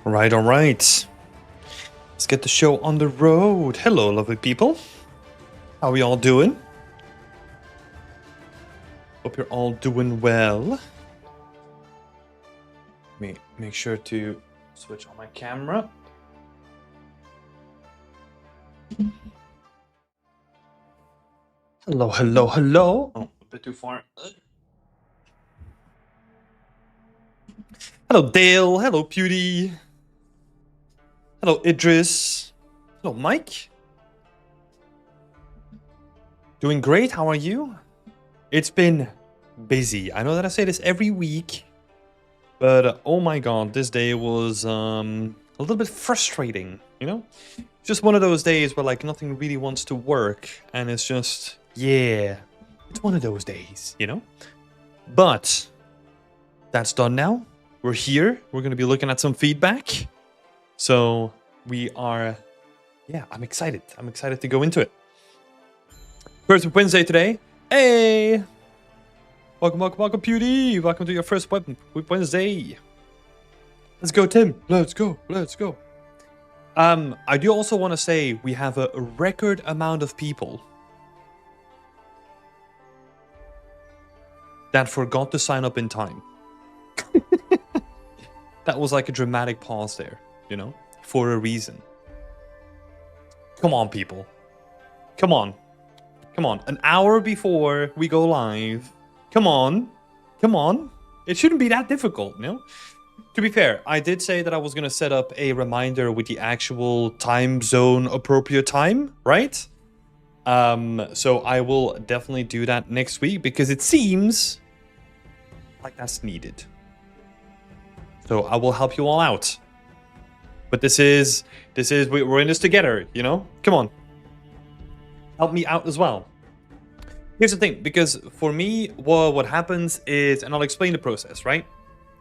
All right. Let's get the show on the road. Hello, lovely people. How are we all doing? Hope you're all doing well. Let me make sure to switch on my camera. Hello, hello, hello. Oh, a bit too far. Hello, Dale. Hello, Pewdie. Hello, Idris. Hello, Mike. Doing great. How are you? It's been busy. I know that I say this every week, but oh my god, this day was a little bit frustrating, you know? Just one of those days where like nothing really wants to work, and it's just, yeah, it's one of those days, you know? But that's done now. We're here. We're going to be looking at some feedback. So we are, yeah, I'm excited. I'm excited to go into it. First Wednesday today. Hey! Welcome, welcome, welcome, Pewdie. Welcome to your first Wednesday. Let's go, Tim. Let's go. Let's go. I do also want to say we have a record amount of people that forgot to sign up in time. That was like a dramatic pause there, you know, for a reason. Come on, people. Come on. Come on. An hour before we go live. Come on. Come on. It shouldn't be that difficult, you know? To be fair, I did say that I was going to set up a reminder with the actual time zone appropriate time, right? So I will definitely do that next week because it seems like that's needed. So I will help you all out. But this is we're in this together, you know? Come on. Help me out as well. Here's the thing, because for me, what happens is, and I'll explain the process, right?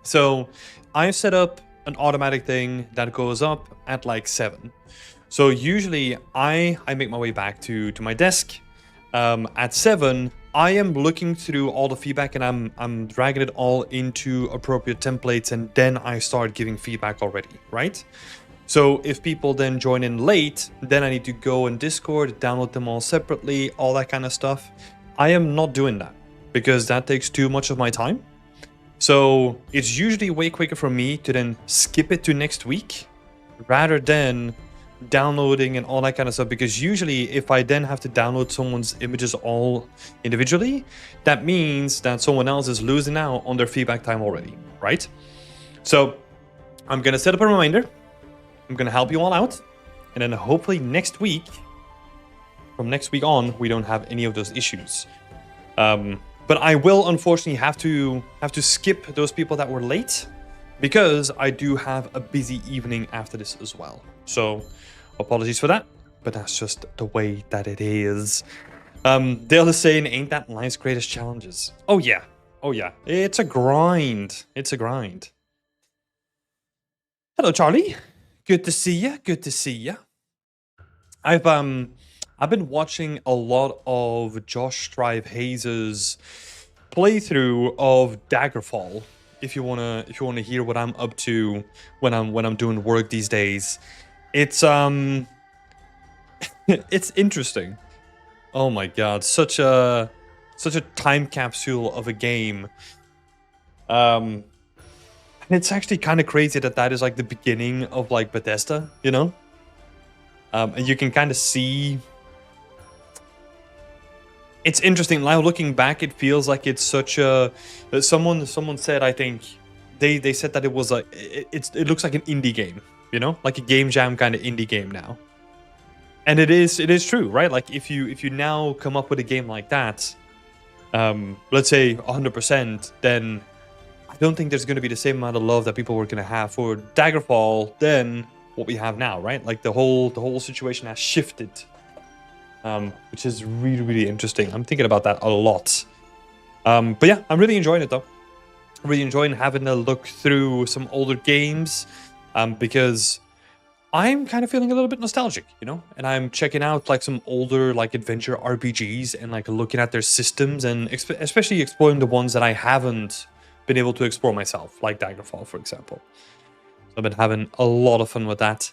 So I've set up an automatic thing that goes up at like 7. So usually I make my way back to my desk. At 7, I am looking through all the feedback and I'm dragging it all into appropriate templates, and then I start giving feedback already, right? So if people then join in late, then I need to go in Discord, download them all separately, all that kind of stuff. I am not doing that because that takes too much of my time. So it's usually way quicker for me to then skip it to next week rather than downloading and all that kind of stuff, because usually if I then have to download someone's images all individually, that means that someone else is losing out on their feedback time already, right? So I'm going to set up a reminder. I'm going to help you all out. And then hopefully next week, from next week on, we don't have any of those issues. But I will unfortunately have to skip those people that were late because I do have a busy evening after this as well. So apologies for that, but that's just the way that it is. Dale is saying, ain't that life's greatest challenges? Oh yeah. Oh yeah. It's a grind. It's a grind. Hello, Charlie. Good to see you. Good to see you. I've been watching a lot of Josh Strive Hayes' playthrough of Daggerfall. If you wanna hear what I'm up to when I'm doing work these days, it's it's interesting. Oh my god, such a time capsule of a game. And it's actually kind of crazy that is like the beginning of like Bethesda, you know? And you can kind of see. It's interesting. Now looking back, it feels like it's such a. Someone said, I think they said that it was like it looks like an indie game, you know, like a game jam kind of indie game now. And it is true, right? Like if you now come up with a game like that, let's say 100%, then I don't think there's going to be the same amount of love that people were going to have for Daggerfall than what we have now, right? Like the whole situation has shifted. Which is really, really interesting. I'm thinking about that a lot. But yeah, I'm really enjoying it though. I'm really enjoying having a look through some older games because I'm kind of feeling a little bit nostalgic, you know? And I'm checking out like some older like adventure RPGs and like looking at their systems and especially exploring the ones that I haven't been able to explore myself, like Daggerfall, for example. I've been having a lot of fun with that.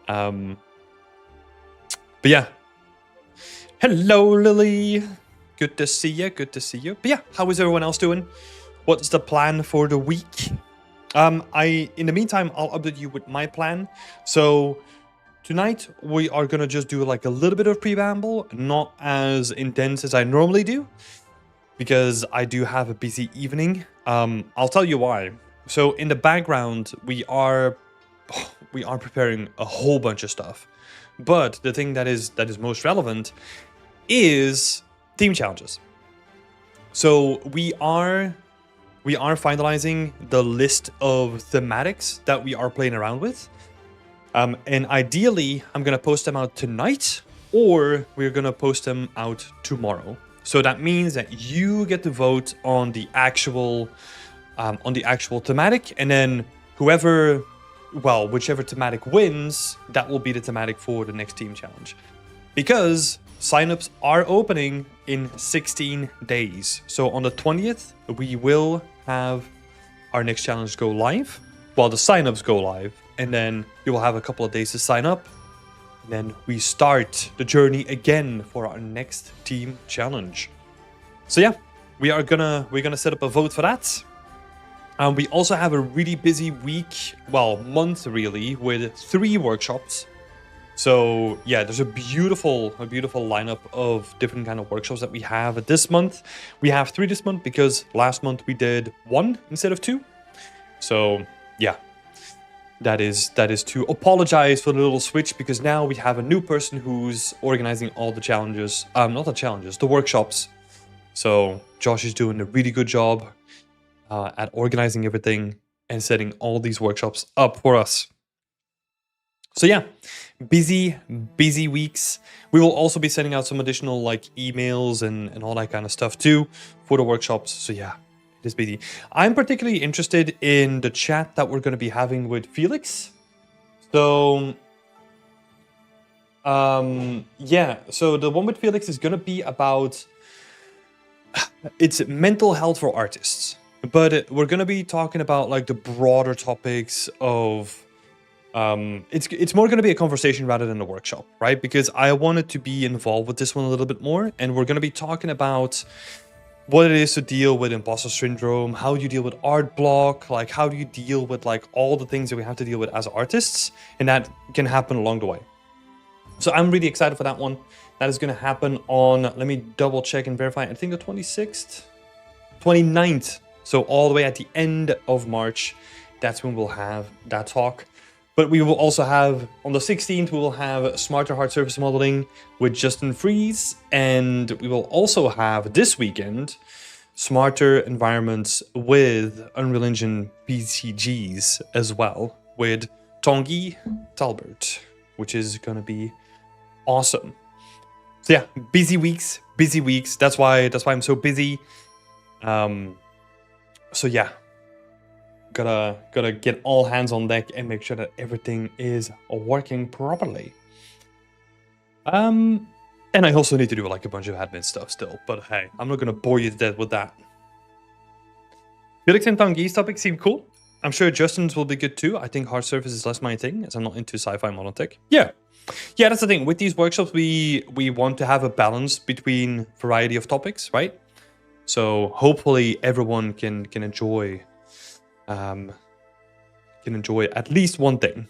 But yeah. Hello, Lily. Good to see you. Good to see you. But yeah, how is everyone else doing? What's the plan for the week? In the meantime, I'll update you with my plan. So tonight we are gonna just do like a little bit of preamble, not as intense as I normally do, because I do have a busy evening. I'll tell you why. So in the background, we are preparing a whole bunch of stuff, but the thing that is most relevant is team challenges. So we are finalizing the list of thematics that we are playing around with. And ideally, I'm going to post them out tonight, or we're going to post them out tomorrow. So that means that you get to vote on the actual thematic, and then whichever thematic wins, that will be the thematic for the next team challenge. Because signups are opening in 16 days. So on the 20th, we will have our next challenge go live while the signups go live. And then you will have a couple of days to sign up. And then we start the journey again for our next team challenge. So yeah, we're gonna set up a vote for that. We also have a really busy month really, with 3 workshops. So yeah, there's a beautiful lineup of different kind of workshops that we have this month. We have 3 this month because last month we did 1 instead of 2. So yeah, that is to apologize for the little switch, because now we have a new person who's organizing all the challenges. Not the challenges, the workshops. So Josh is doing a really good job at organizing everything and setting all these workshops up for us. So yeah, busy weeks. We will also be sending out some additional like emails and all that kind of stuff too for the workshops. So yeah, it is busy. I'm particularly interested in the chat that we're going to be having with Felix. So yeah, so the one with Felix is going to be about it's mental health for artists, but we're going to be talking about like the broader topics of it's more going to be a conversation rather than a workshop, right? Because I wanted to be involved with this one a little bit more, and we're going to be talking about what it is to deal with imposter syndrome, how do you deal with art block, like how do you deal with like all the things that we have to deal with as artists, and that can happen along the way. So I'm really excited for that one. That is going to happen on, let me double check and verify, I think the 26th, 29th. So all the way at the end of March, that's when we'll have that talk. But we will also have, on the 16th, we will have Smarter Hard Surface Modeling with Justin Fries. And we will also have, this weekend, Smarter Environments with Unreal Engine PCGs as well, with Tanguy Talbert, which is going to be awesome. So yeah, busy weeks. That's why I'm so busy. So yeah. Gotta get all hands on deck and make sure that everything is working properly. And I also need to do like a bunch of admin stuff still, but hey, I'm not gonna bore you to death with that. Felix and Tanguy's topics seem cool. I'm sure Justin's will be good too. I think hard surface is less my thing, as I'm not into sci-fi model tech. Yeah, that's the thing. With these workshops, we want to have a balance between variety of topics, right? So hopefully everyone can enjoy at least one thing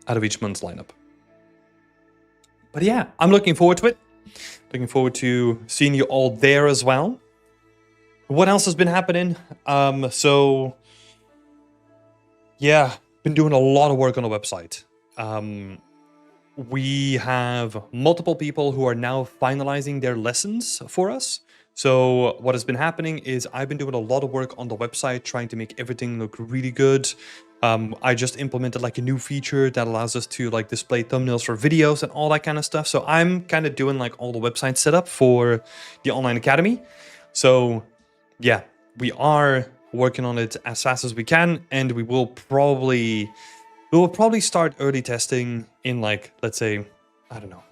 out of each month's lineup. But yeah, I'm looking forward to it. Looking forward to seeing you all there as well. What else has been happening? So yeah, been doing a lot of work on the website. We have multiple people who are now finalizing their lessons for us. So what has been happening is I've been doing a lot of work on the website, trying to make everything look really good. I just implemented like a new feature that allows us to like display thumbnails for videos and all that kind of stuff. So I'm kind of doing like all the website setup for the online academy. So yeah, we are working on it as fast as we can, and we will probably start early testing in like, let's say, I don't know,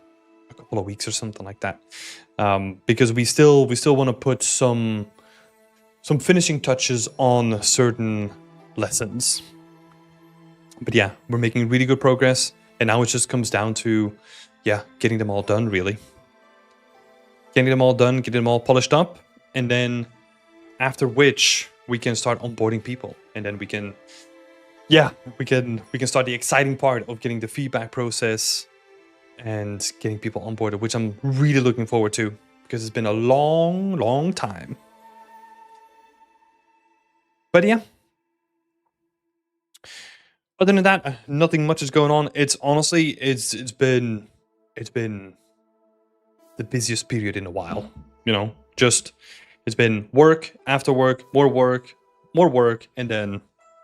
a couple of weeks or something like that. Because we still want to put some finishing touches on certain lessons. But yeah, we're making really good progress. And now it just comes down to, yeah, getting them all done, really. Getting them all done, getting them all polished up. And then after which we can start onboarding people. And then we can, yeah, we can start the exciting part of getting the feedback process and getting people onboarded, which I'm really looking forward to because it's been a long, long time. But yeah. Other than that, nothing much is going on. It's honestly, it's been the busiest period in a while. You know, just it's been work after work, more work, and then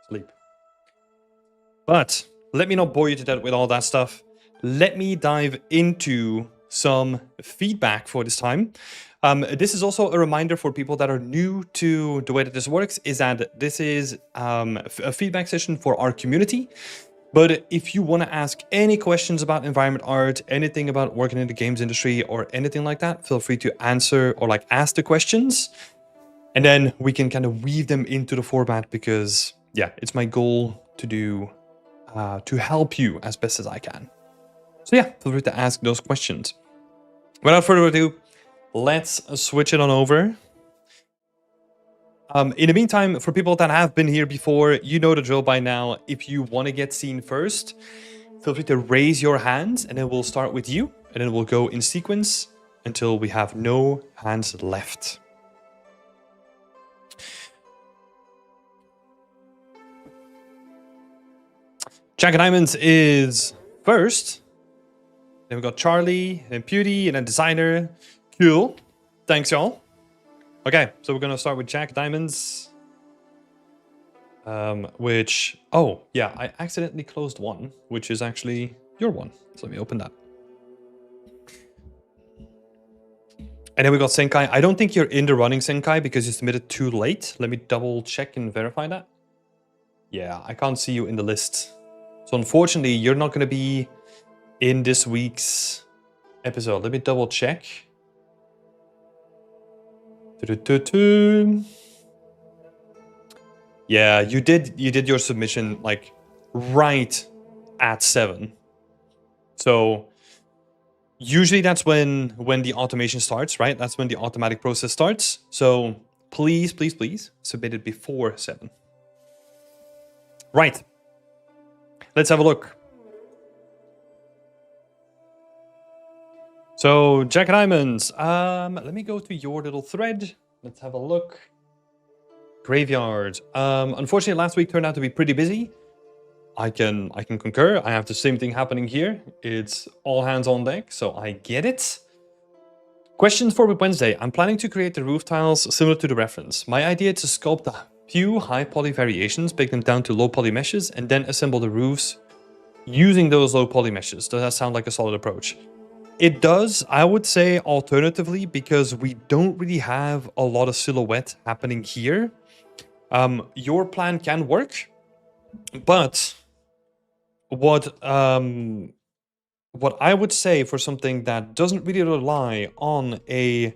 sleep. But let me not bore you to death with all that stuff. Let me dive into some feedback for this time. This is also a reminder for people that are new to the way that this works, is that this is a feedback session for our community. But if you want to ask any questions about environment art, anything about working in the games industry or anything like that, feel free to answer or like ask the questions. And then we can kind of weave them into the format because, yeah, it's my goal to do, to help you as best as I can. So yeah, feel free to ask those questions. Without further ado, let's switch it on over. In the meantime, for people that have been here before, you know the drill by now. If you want to get seen first, feel free to raise your hands and then we'll start with you. And then we'll go in sequence until we have no hands left. Jack and Diamonds is first. Then we got Charlie, and Pewdie, and then Designer. Cool. Thanks, y'all. Okay, so we're gonna start with Jack Diamonds. Which, oh, yeah, I accidentally closed one, which is actually your one. So let me open that. And then we got Senkai. I don't think you're in the running, Senkai, because you submitted too late. Let me double check and verify that. Yeah, I can't see you in the list. So unfortunately, you're not gonna be in this week's episode. Let me double check. Yeah, you did your submission like right at 7. So usually that's when the automation starts, right? That's when the automatic process starts. So please, please, please submit it before 7. Right. Let's have a look. So, Jack Diamonds, let me go to your little thread. Let's have a look. Graveyard. Unfortunately, last week turned out to be pretty busy. I can concur. I have the same thing happening here. It's all hands on deck, so I get it. Questions for Wednesday. I'm planning to create the roof tiles similar to the reference. My idea is to sculpt a few high poly variations, break them down to low poly meshes, and then assemble the roofs using those low poly meshes. Does that sound like a solid approach? It does, I would say, alternatively, because we don't really have a lot of silhouette happening here. Your plan can work, but what I would say for something that doesn't really rely on a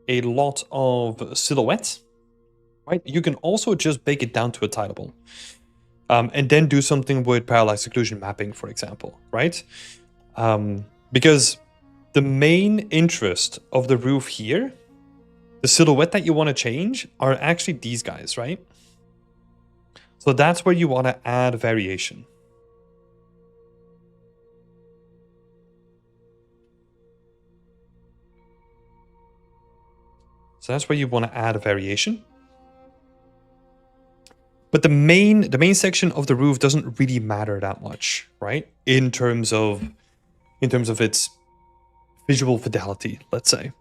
lot of silhouette, right? You can also just bake it down to a tileable, and then do something with parallax occlusion mapping, for example, right? Because the main interest of the roof here, the silhouette that you want to change, are actually these guys, right? So that's where you want to add variation. So that's where you want to add a variation. But the main section of the roof doesn't really matter that much, right? In terms of its visual fidelity, let's say.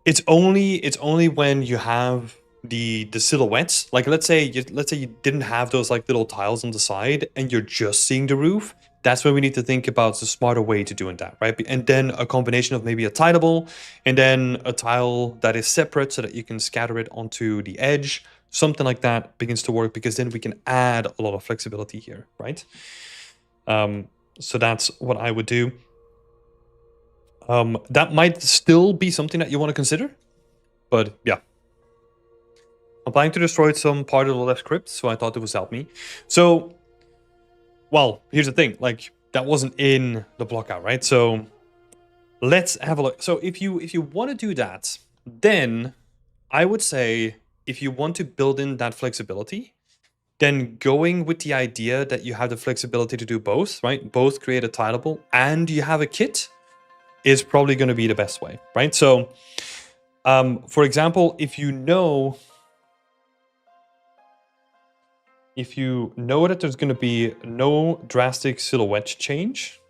It's only when you have the silhouettes, like let's say you didn't have those like little tiles on the side and you're just seeing the roof. That's when we need to think about the smarter way to doing that, right? And then a combination of maybe a tileable and then a tile that is separate so that you can scatter it onto the edge. Something like that begins to work because then we can add a lot of flexibility here, right? So that's what I would do. That might still be something that you want to consider, but yeah. I'm planning to destroy some part of the left script, so I thought it would help me. So Well, here's the thing, like that wasn't in the blockout, right? So let's have a look. So if you want to do that, then I would say if you want to build in that flexibility, then going with the idea that you have the flexibility to do both, right? Both create a tileable and you have a kit is probably going to be the best way, right? So, for example, if you know that there's going to be no drastic silhouette change,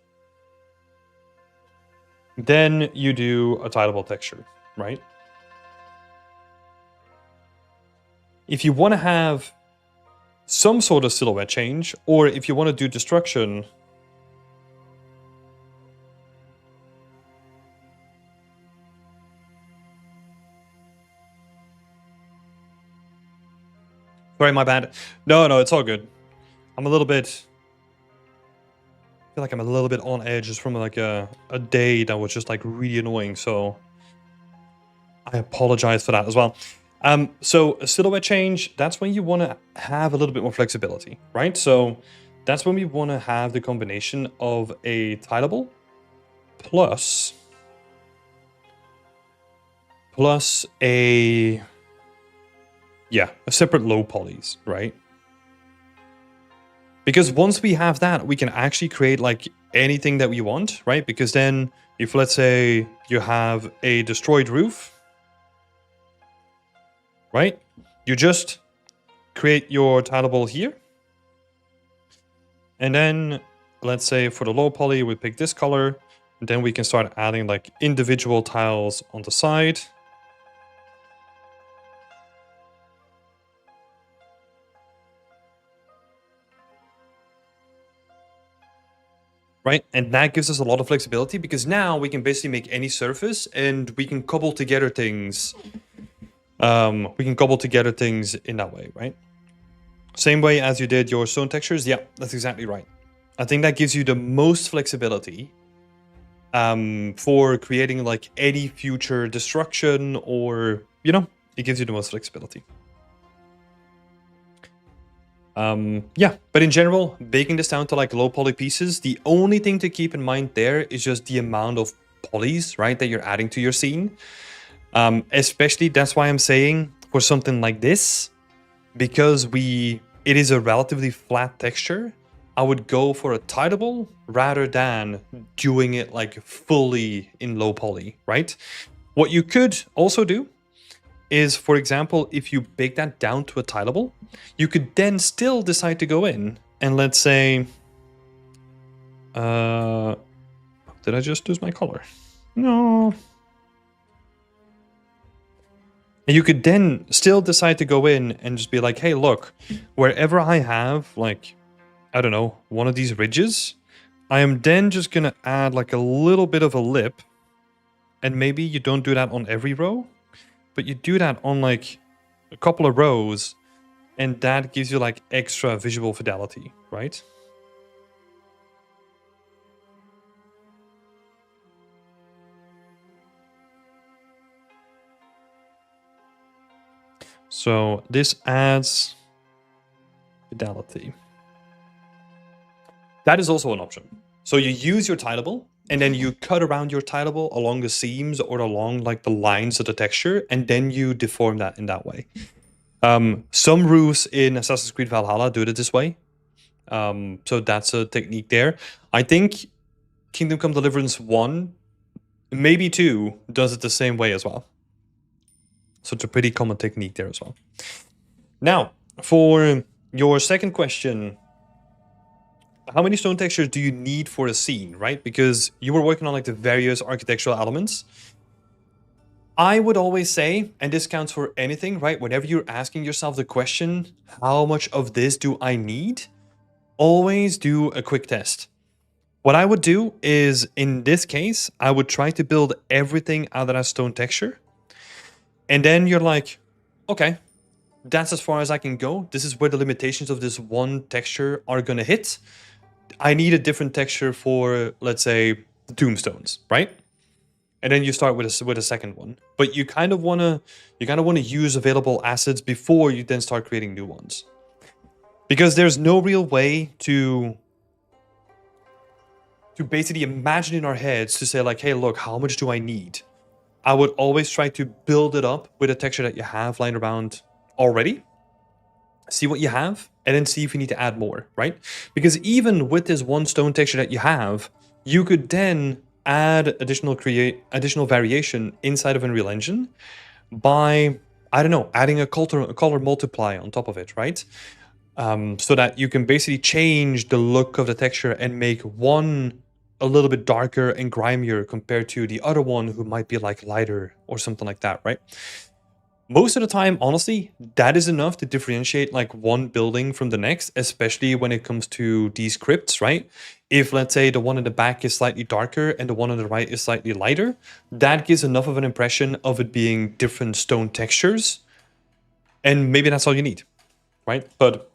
then you do a tileable texture, right? If you want to have some sort of silhouette change, or if you want to do destruction, sorry, my bad. No, it's all good. I'm a little bit, I feel like I'm a little bit on edge just from like a day that was just like really annoying. So I apologize for that as well. So a silhouette change, that's when you want to have a little bit more flexibility, right? So that's when we want to have the combination of a tileable plus a separate low polys, right? Because once we have that, we can actually create like anything that we want, right? Because then if let's say you have a destroyed roof, right? You just create your tileable here. And then let's say for the low poly, we pick this color. And then we can start adding like individual tiles on the side. Right? And that gives us a lot of flexibility because now we can basically make any surface and we can cobble together things. We can cobble together things in that way, right? Same way as you did your stone textures. Yeah, that's exactly right. I think that gives you the most flexibility for creating like any future destruction, or, you know, it gives you the most flexibility. Yeah, but in general, breaking this down to like low poly pieces, the only thing to keep in mind there is just the amount of polys, right, that you're adding to your scene. Especially, that's why I'm saying for something like this, because it is a relatively flat texture, I would go for a tileable rather than doing it like fully in low poly, right? What you could also do is, for example, if you bake that down to a tileable, you could then still decide to go in and let's say, did I just lose my color? No. And you could then still decide to go in and just be like, hey, look, wherever I have like, I don't know, one of these ridges, I am then just going to add like a little bit of a lip. And maybe you don't do that on every row, but you do that on like a couple of rows, and that gives you like extra visual fidelity, right? So this adds fidelity. That is also an option. So you use your tileable, and then you cut around your tileable along the seams or along like the lines of the texture, and then you deform that in that way. Some roofs in Assassin's Creed Valhalla do it this way. So that's a technique there. I think Kingdom Come Deliverance 1, maybe 2, does it the same way as well. So it's a pretty common technique there as well. Now, for your second question, how many stone textures do you need for a scene, right? Because you were working on like the various architectural elements. I would always say, and this counts for anything, right? Whenever you're asking yourself the question, how much of this do I need? Always do a quick test. What I would do is, in this case, I would try to build everything out of that stone texture. And then you're like, okay, that's as far as I can go. This is where the limitations of this one texture are going to hit. I need a different texture for, let's say, the tombstones, right? And then you start with a second one. But you kind of want to use available assets before you then start creating new ones. Because there's no real way to to basically imagine in our heads to say like, hey, look, how much do I need? I would always try to build it up with a texture that you have lying around already. See what you have, and then see if you need to add more, right? Because even with this one stone texture that you have, you could then add additional variation inside of Unreal Engine by, I don't know, adding a color multiply on top of it, right? So that you can basically change the look of the texture and make one a little bit darker and grimier compared to the other one who might be like lighter or something like that, right? Most of the time, honestly, that is enough to differentiate like one building from the next, especially when it comes to these crypts, right? If let's say the one in the back is slightly darker and the one on the right is slightly lighter, that gives enough of an impression of it being different stone textures. And maybe that's all you need, right? But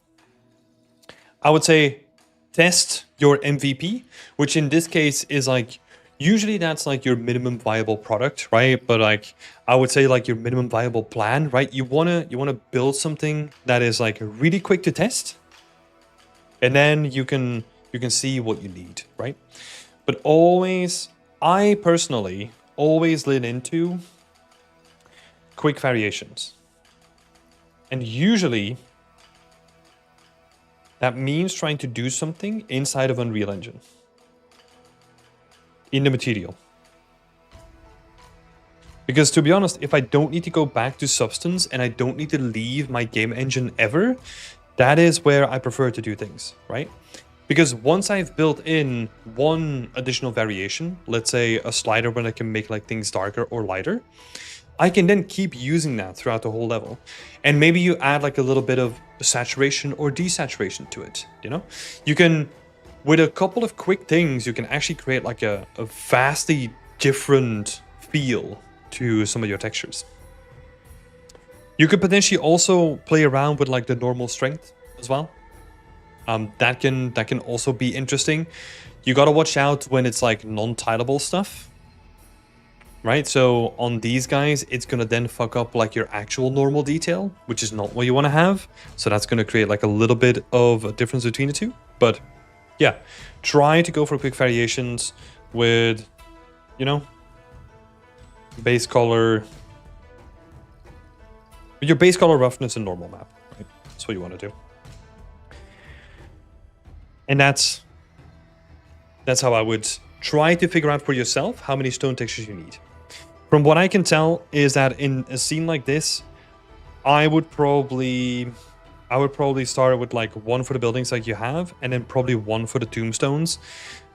I would say test your MVP, which in this case is like, usually that's like your minimum viable product, right? But like, I would say like your minimum viable plan, right? You wanna build something that is like really quick to test, and then you can see what you need, right? But always, I personally always lean into quick variations, and usually that means trying to do something inside of Unreal Engine in the material. Because to be honest, if I don't need to go back to Substance and I don't need to leave my game engine ever, that is where I prefer to do things, right? Because once I've built in one additional variation, let's say a slider where I can make like things darker or lighter, I can then keep using that throughout the whole level. And maybe you add like a little bit of saturation or desaturation to it, you know? You can, with a couple of quick things, you can actually create like a vastly different feel to some of your textures. You could potentially also play around with like the normal strength as well. That can also be interesting. You gotta watch out when it's like non-tileable stuff, right? So on these guys, it's gonna then fuck up like your actual normal detail, which is not what you want to have. So that's gonna create like a little bit of a difference between the two. But yeah, try to go for quick variations with, you know, base color, with your base color roughness and normal map, right? That's what you want to do. And that's how I would try to figure out for yourself how many stone textures you need. From what I can tell is that in a scene like this, I would probably start with like one for the buildings like you have, and then probably one for the tombstones.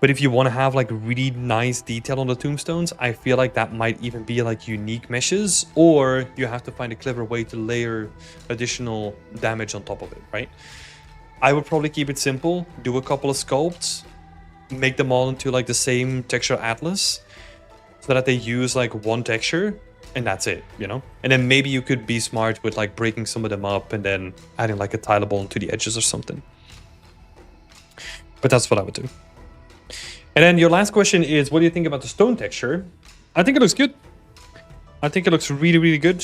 But if you want to have like really nice detail on the tombstones, I feel like that might even be like unique meshes, or you have to find a clever way to layer additional damage on top of it, right? I would probably keep it simple, do a couple of sculpts, make them all into like the same texture atlas, so that they use like one texture, and that's it, you know? And then maybe you could be smart with like breaking some of them up and then adding like a tileable onto the edges or something. But that's what I would do. And then your last question is, what do you think about the stone texture? I think it looks good. I think it looks really, really good.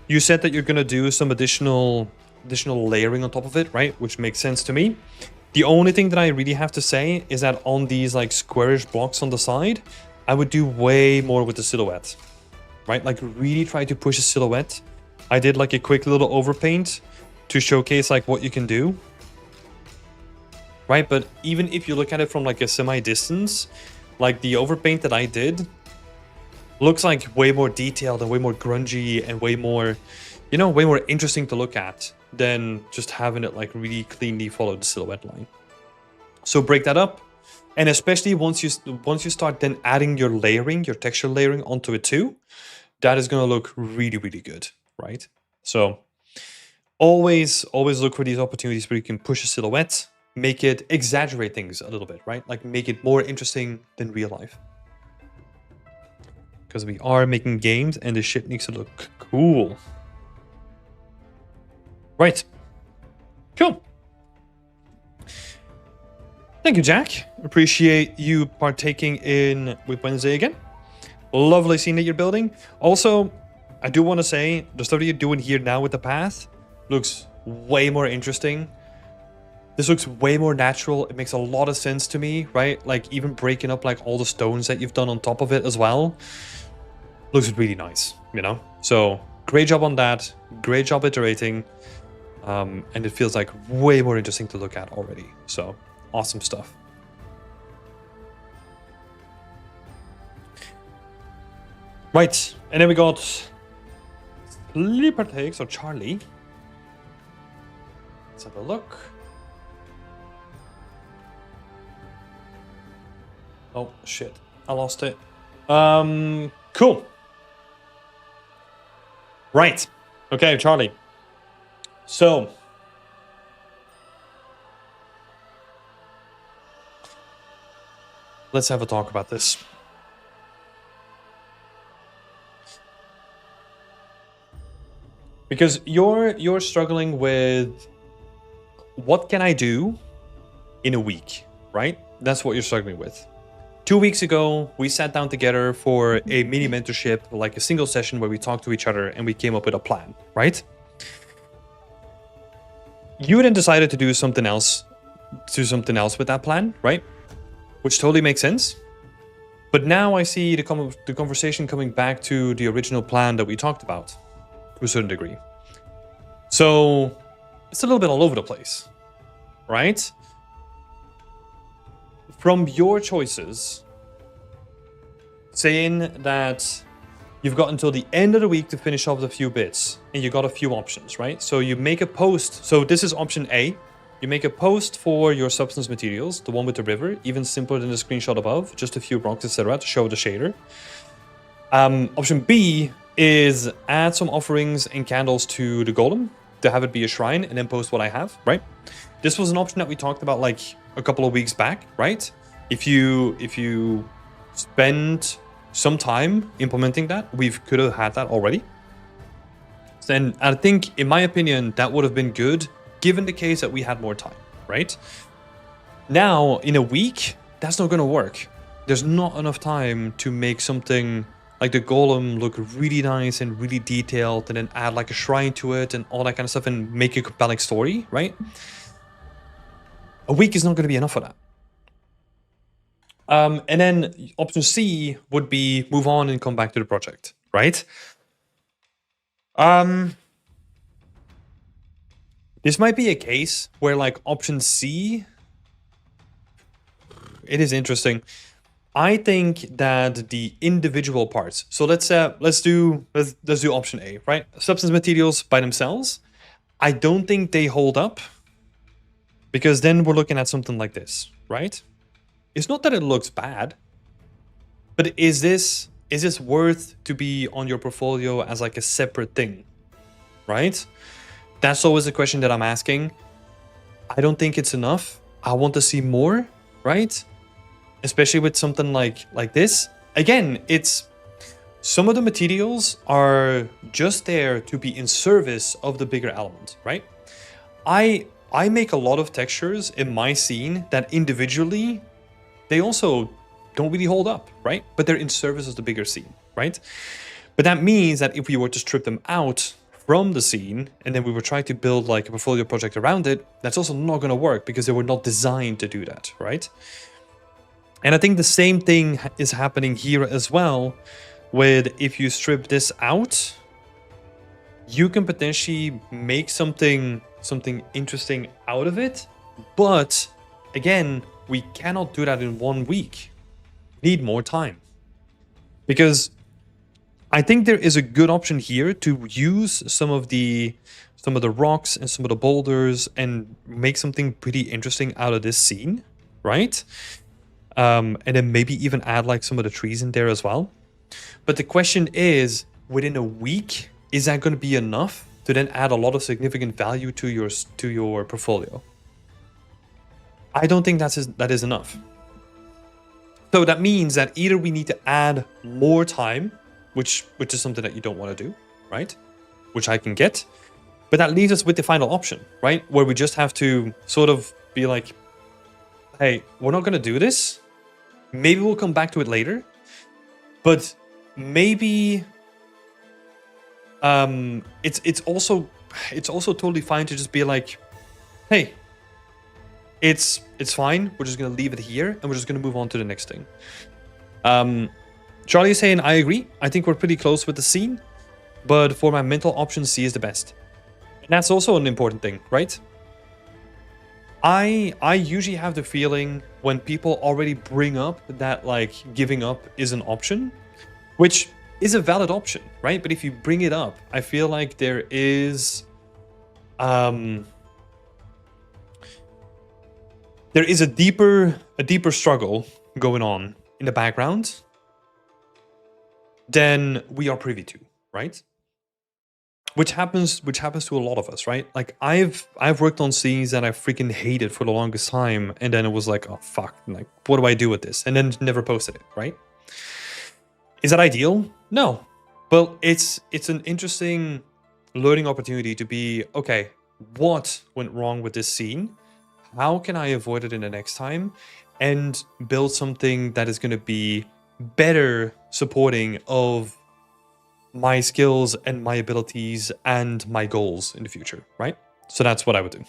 You said that you're gonna do some additional layering on top of it, right? Which makes sense to me. The only thing that I really have to say is that on these like squarish blocks on the side, I would do way more with the silhouette, right? Like really try to push a silhouette. I did like a quick little overpaint to showcase like what you can do, right? But even if you look at it from like a semi-distance, like the overpaint that I did looks like way more detailed and way more grungy and way more, you know, way more interesting to look at than just having it like really cleanly follow the silhouette line. So break that up. And especially once you start then adding your layering, your texture layering onto it too, that is going to look really, really good, right? So always look for these opportunities where you can push a silhouette, make it exaggerate things a little bit, right? Like make it more interesting than real life. Because we are making games and the shit needs to look cool. Right. Cool. Thank you, Jack. Appreciate you partaking in Whip Wednesday again. Lovely seeing that you're building. Also, I do want to say, the stuff that you're doing here now with the path looks way more interesting This looks way more natural. It makes a lot of sense to me, right? Like even breaking up like all the stones that you've done on top of it as well. Looks really nice, you know? So great job on that. Great job iterating. And it feels like way more interesting to look at already. So awesome stuff. Right, and then we got Sleeper Takes, or Charlie. Let's have a look. Oh, shit. I lost it. Cool. Right. Okay, Charlie. So. Let's have a talk about this. Because you're struggling with what can I do in a week, right? That's what you're struggling with. 2 weeks ago, we sat down together for a mini mentorship, like a single session where we talked to each other and we came up with a plan, right? You then decided to do something else with that plan, right? Which totally makes sense. But now I see the conversation coming back to the original plan that we talked about to a certain degree. So it's a little bit all over the place, right? From your choices, saying that you've got until the end of the week to finish off a few bits, and you got a few options, right? So you make a post. So this is option A. You make a post for your substance materials, the one with the river, even simpler than the screenshot above, just a few rocks, etc., to show the shader. Option B is add some offerings and candles to the golem to have it be a shrine, and then post what I have, right? This was an option that we talked about like a couple of weeks back, right? If you spend some time implementing that, we could have had that already. Then I think, in my opinion, that would have been good, given the case that we had more time, right? Now, in a week, that's not going to work. There's not enough time to make something like the golem look really nice and really detailed, and then add like a shrine to it and all that kind of stuff and make a compelling story, right? A week is not going to be enough for that. And then option C would be move on and come back to the project, right? This might be a case where like option C, it is interesting. I think that the individual parts. So let's do option A, right? Substance materials by themselves, I don't think they hold up, because then we're looking at something like this, right? It's not that it looks bad, but is this worth to be on your portfolio as like a separate thing, right? That's always a question that I'm asking. I don't think it's enough. I want to see more, right? Especially with something like this. Again, it's some of the materials are just there to be in service of the bigger element, right? I make a lot of textures in my scene that individually, they also don't really hold up, right? But they're in service of the bigger scene, right? But that means that if we were to strip them out from the scene and then we were trying to build like a portfolio project around it, that's also not going to work because they were not designed to do that, right? And I think the same thing is happening here as well, with if you strip this out, you can potentially make something interesting out of it. But again, we cannot do that in 1 week. We need more time. Because I think there is a good option here to use some of the rocks and some of the boulders and make something pretty interesting out of this scene, right? And then maybe even add like some of the trees in there as well. But the question is, within a week, is that going to be enough to then add a lot of significant value to your portfolio? I don't think that is enough. So that means that either we need to add more time, which is something that you don't want to do, right? Which I can get. But that leaves us with the final option, right? Where we just have to sort of be like, hey, we're not going to do this. Maybe we'll come back to it later. But maybe it's also totally fine to just be like, hey, it's fine. We're just gonna leave it here, and we're just gonna move on to the next thing. Charlie is saying, I agree. I think we're pretty close with the scene, but for my mental option, C is the best. And that's also an important thing, right? I usually have the feeling when people already bring up that like giving up is an option, which is a valid option, right? But if you bring it up, I feel like there is a deeper struggle going on in the background than we are privy to, right? Which happens to a lot of us, right? Like I've worked on scenes that I freaking hated for the longest time, and then it was like, oh fuck, like what do I do with this? And then never posted it, right? Is that ideal? No. But it's an interesting learning opportunity to be, okay, what went wrong with this scene? How can I avoid it in the next time? And build something that is gonna be better supporting of my skills and my abilities and my goals in the future, right? So that's what I would do.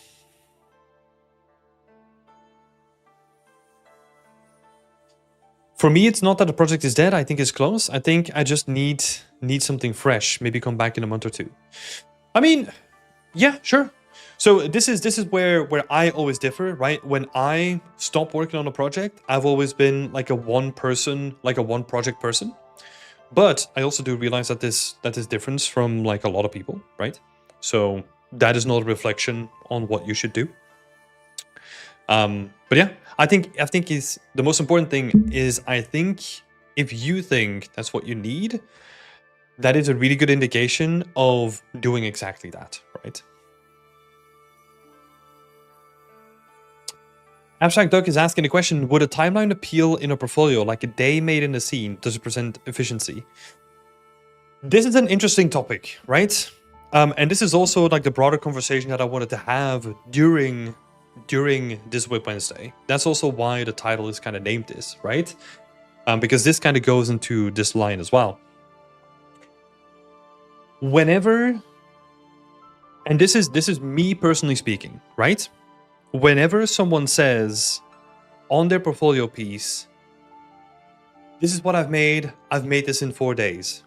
For me, it's not that the project is dead. I think it's close. I think I just need something fresh. Maybe come back in a month or two. I mean, yeah, sure. So this is where I always differ, right? When I stop working on a project, I've always been like a one project person. But I also do realize that this differs from like a lot of people, right? So that is not a reflection on what you should do. But yeah, I think is the most important thing is I think if you think that's what you need, that is a really good indication of doing exactly that, right? Abstract Duck is asking a question, would a timeline appeal in a portfolio, like a day made in a scene? Does it present efficiency? This is an interesting topic, right? And this is also like the broader conversation that I wanted to have during this Whip Wednesday. That's also why the title is kind of named this, right? Because this kind of goes into this line as well. Whenever, and this is me personally speaking, right? Whenever someone says on their portfolio piece, this is what I've made this in 4 days,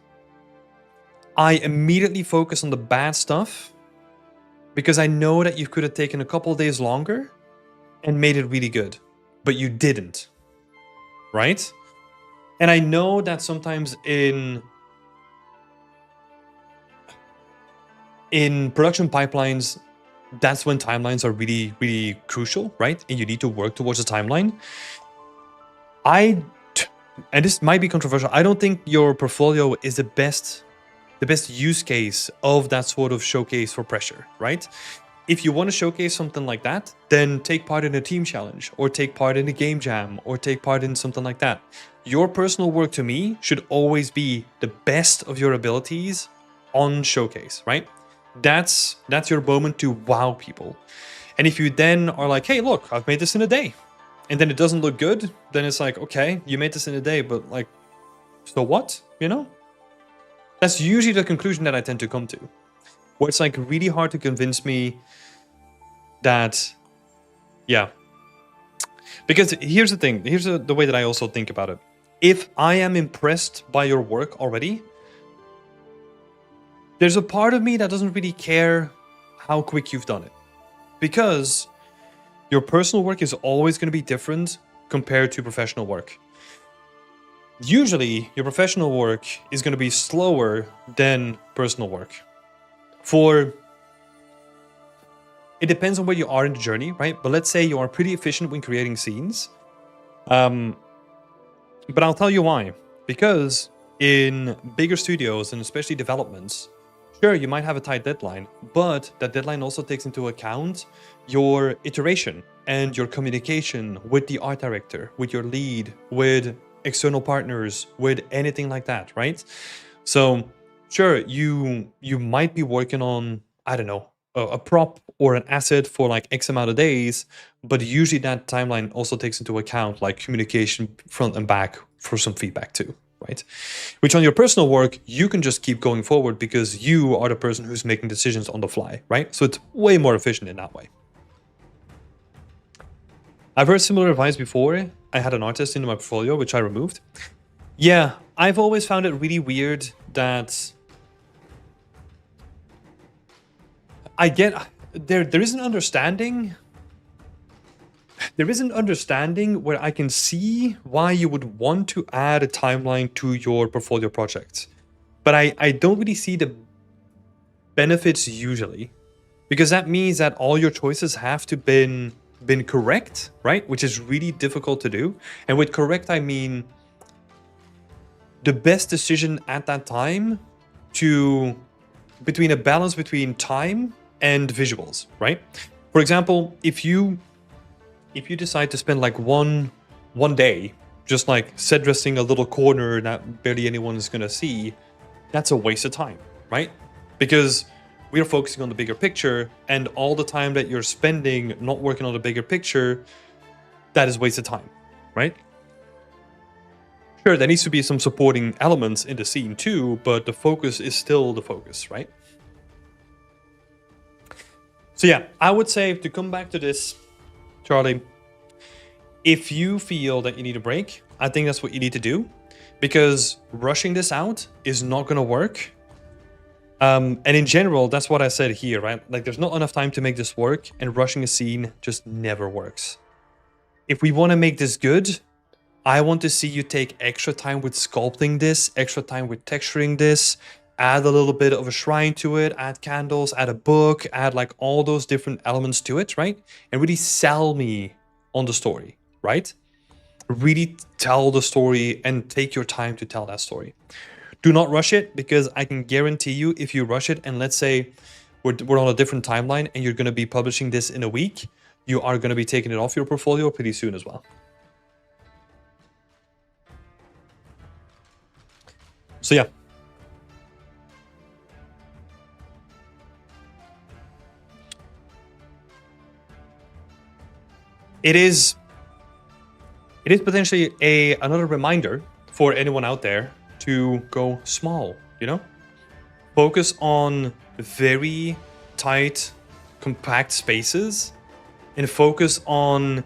I immediately focus on the bad stuff because I know that you could have taken a couple of days longer and made it really good, but you didn't, right? And I know that sometimes in production pipelines, that's when timelines are really, really crucial, right? And you need to work towards a timeline. And this might be controversial, I don't think your portfolio is the best use case of that sort of showcase for pressure, right? If you want to showcase something like that, then take part in a team challenge, or take part in a game jam, or take part in something like that. Your personal work to me should always be the best of your abilities on showcase, right? That's your moment to wow people. And if you then are like, hey, look, I've made this in a day, and then it doesn't look good, then it's like, okay, you made this in a day, but like, so what, you know? That's usually the conclusion that I tend to come to, where it's like really hard to convince me that, yeah. Because here's the thing, here's the way that I also think about it. If I am impressed by your work already, there's a part of me that doesn't really care how quick you've done it. Because your personal work is always going to be different compared to professional work. Usually, your professional work is going to be slower than personal work. It depends on where you are in the journey, right? But let's say you are pretty efficient when creating scenes. But I'll tell you why. Because in bigger studios, and especially developments, sure, you might have a tight deadline, but that deadline also takes into account your iteration and your communication with the art director, with your lead, with external partners, with anything like that, right? So sure, you might be working on, I don't know, a prop or an asset for like X amount of days, but usually that timeline also takes into account like communication front and back for some feedback too, right? Which on your personal work, you can just keep going forward because you are the person who's making decisions on the fly, right? So it's way more efficient in that way. I've heard similar advice before. I had an artist in my portfolio, which I removed. Yeah, I've always found it really weird that I get there is an understanding. There is an understanding where I can see why you would want to add a timeline to your portfolio projects. But I don't really see the benefits usually. Because that means that all your choices have to been correct, right? Which is really difficult to do. And with correct, I mean the best decision at that time between a balance between time and visuals, right? For example, if you decide to spend like one day just like set dressing a little corner that barely anyone is gonna see, that's a waste of time, right? Because we are focusing on the bigger picture, and all the time that you're spending not working on the bigger picture, that is wasted time, right? Sure, there needs to be some supporting elements in the scene too, but the focus is still the focus, right? So yeah, I would say to come back to this, Charlie, if you feel that you need a break, I think that's what you need to do, because rushing this out is not going to work. And in general, that's what I said here, right? Like, there's not enough time to make this work, and rushing a scene just never works. If we want to make this good, I want to see you take extra time with sculpting this, extra time with texturing this, add a little bit of a shrine to it, add candles, add a book, add like all those different elements to it, right? And really sell me on the story, right? Really tell the story and take your time to tell that story. Do not rush it, because I can guarantee you if you rush it, and let's say we're on a different timeline and you're going to be publishing this in a week, you are going to be taking it off your portfolio pretty soon as well. So yeah. It is potentially another reminder for anyone out there to go small, you know? Focus on very tight, compact spaces, and focus on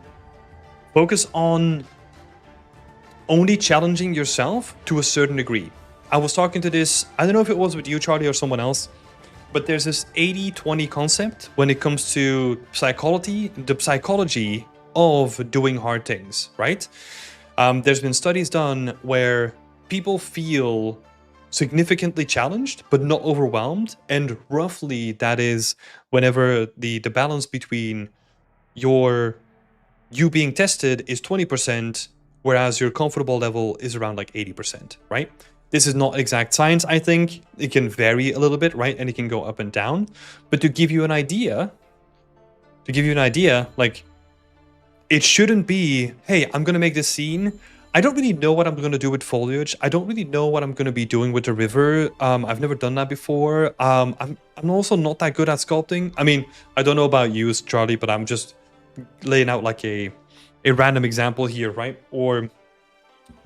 only challenging yourself to a certain degree. I was talking to this, I don't know if it was with you, Charlie, or someone else, but there's this 80-20 concept when it comes to the psychology of doing hard things, right? There's been studies done where people feel significantly challenged but not overwhelmed, and roughly that is whenever the balance between you being tested is 20%, whereas your comfortable level is around like 80%, right? This is not exact science, I think. It can vary a little bit, right? And it can go up and down. But to give you an idea, like, it shouldn't be, hey, I'm going to make this scene. I don't really know what I'm going to do with foliage. I don't really know what I'm going to be doing with the river. I've never done that before. I'm also not that good at sculpting. I mean, I don't know about you, Charlie, but I'm just laying out like a random example here, right? Or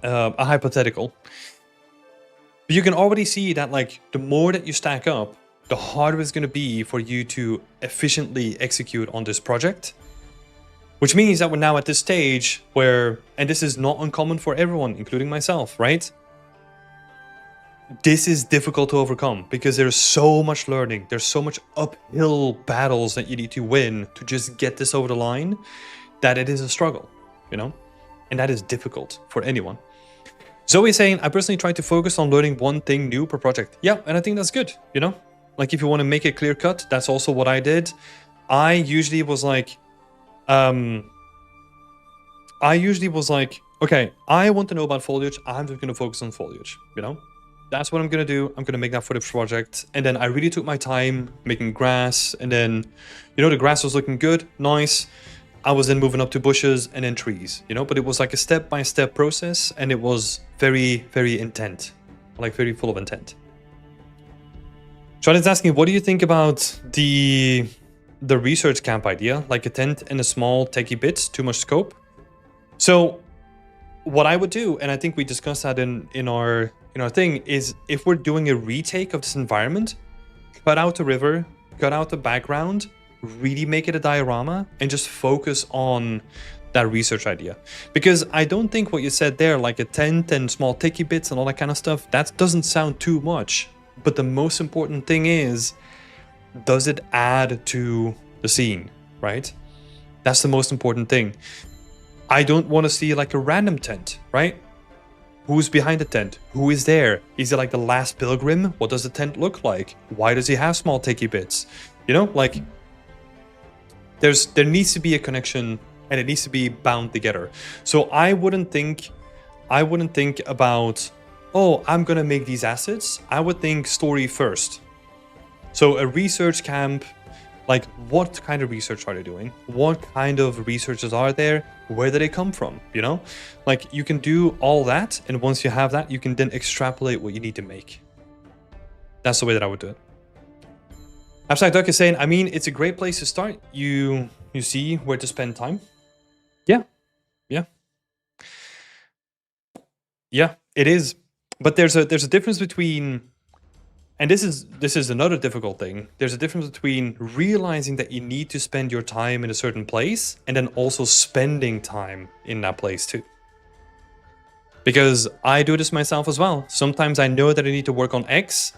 a hypothetical. But you can already see that, like, the more that you stack up, the harder it's going to be for you to efficiently execute on this project. Which means that we're now at this stage where, and this is not uncommon for everyone, including myself, right? This is difficult to overcome because there's so much learning. There's so much uphill battles that you need to win to just get this over the line, that it is a struggle, you know? And that is difficult for anyone. Zoe's saying, I personally try to focus on learning one thing new per project. Yeah, and I think that's good, you know? Like, if you want to make it clear cut, that's also what I did. I usually was like, okay, I want to know about foliage. I'm just going to focus on foliage, you know? That's what I'm going to do. I'm going to make that for the project. And then I really took my time making grass. And then, you know, the grass was looking good, nice. I was then moving up to bushes and then trees, you know? But it was like a step-by-step process. And it was very, very intent. Like, very full of intent. Charlotte's asking, what do you think about the research camp idea? Like a tent and a small techie bits, too much scope? So what I would do, and I think we discussed that in our thing, is if we're doing a retake of this environment, cut out the river, cut out the background, really make it a diorama, and just focus on that research idea. Because I don't think what you said there, like a tent and small ticky bits and all that kind of stuff, that doesn't sound too much. But the most important thing is, does it add to the scene, right? That's the most important thing. I don't want to see like a random tent, right? Who's behind the tent? Who is there? Is it like the last pilgrim? What does the tent look like? Why does he have small ticky bits? You know, like there needs to be a connection and it needs to be bound together. So I wouldn't think about, oh, I'm gonna make these assets. I would think story first. So a research camp, like what kind of research are they doing? What kind of researchers are there? Where do they come from? You know, like you can do all that, and once you have that, you can then extrapolate what you need to make. That's the way that I would do it. Abstract Duck is saying, I mean, it's a great place to start. You see where to spend time. Yeah, it is. But there's a difference between, and this is another difficult thing. There's a difference between realizing that you need to spend your time in a certain place and then also spending time in that place too. Because I do this myself as well. Sometimes I know that I need to work on X,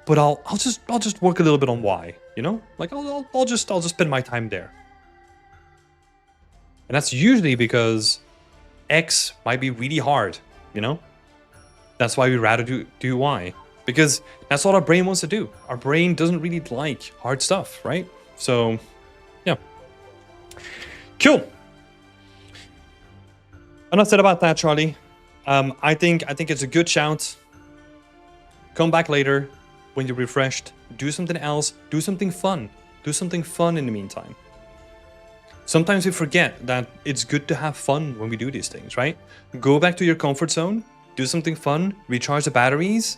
but I'll just work a little bit on Y, you know? Like I'll just spend my time there. And that's usually because X might be really hard, you know? That's why we rather do Y. Because that's what our brain wants to do. Our brain doesn't really like hard stuff, right? So, yeah. Cool. Enough said about that, Charlie. I think it's a good shout. Come back later when you're refreshed. Do something else. Do something fun. Do something fun in the meantime. Sometimes we forget that it's good to have fun when we do these things, right? Go back to your comfort zone. Do something fun. Recharge the batteries.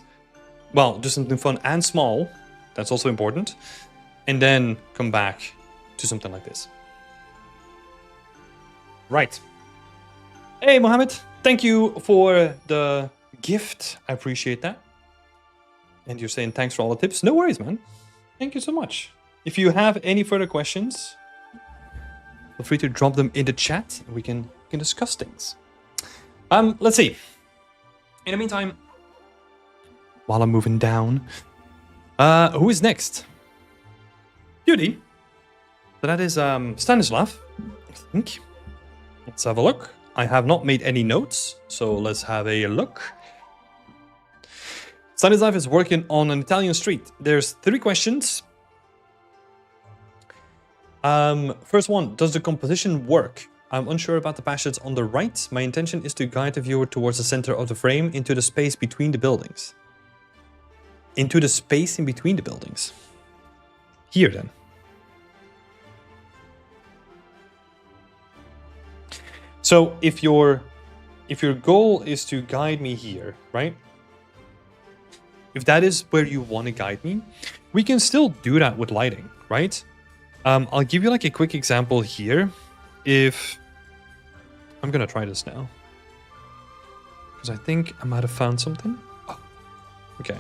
Well, do something fun and small. That's also important. And then come back to something like this. Right. Hey, Mohammed. Thank you for the gift. I appreciate that. And you're saying thanks for all the tips. No worries, man. Thank you so much. If you have any further questions, feel free to drop them in the chat and we can discuss things. Let's see. In the meantime, while I'm moving down, who is next? Beauty. So that is Stannislaf, I think. Let's have a look. I have not made any notes, so let's have a look. Stannislaf is working on an Italian street. There's 3 questions. First one, does the composition work? I'm unsure about the passage on the right. My intention is to guide the viewer towards the center of the frame into the space between the buildings. Into the space in between the buildings. Here then. So if your goal is to guide me here, right? If that is where you want to guide me, we can still do that with lighting, right? I'll give you like a quick example here. If I'm gonna try this now, because I think I might have found something. Oh, okay.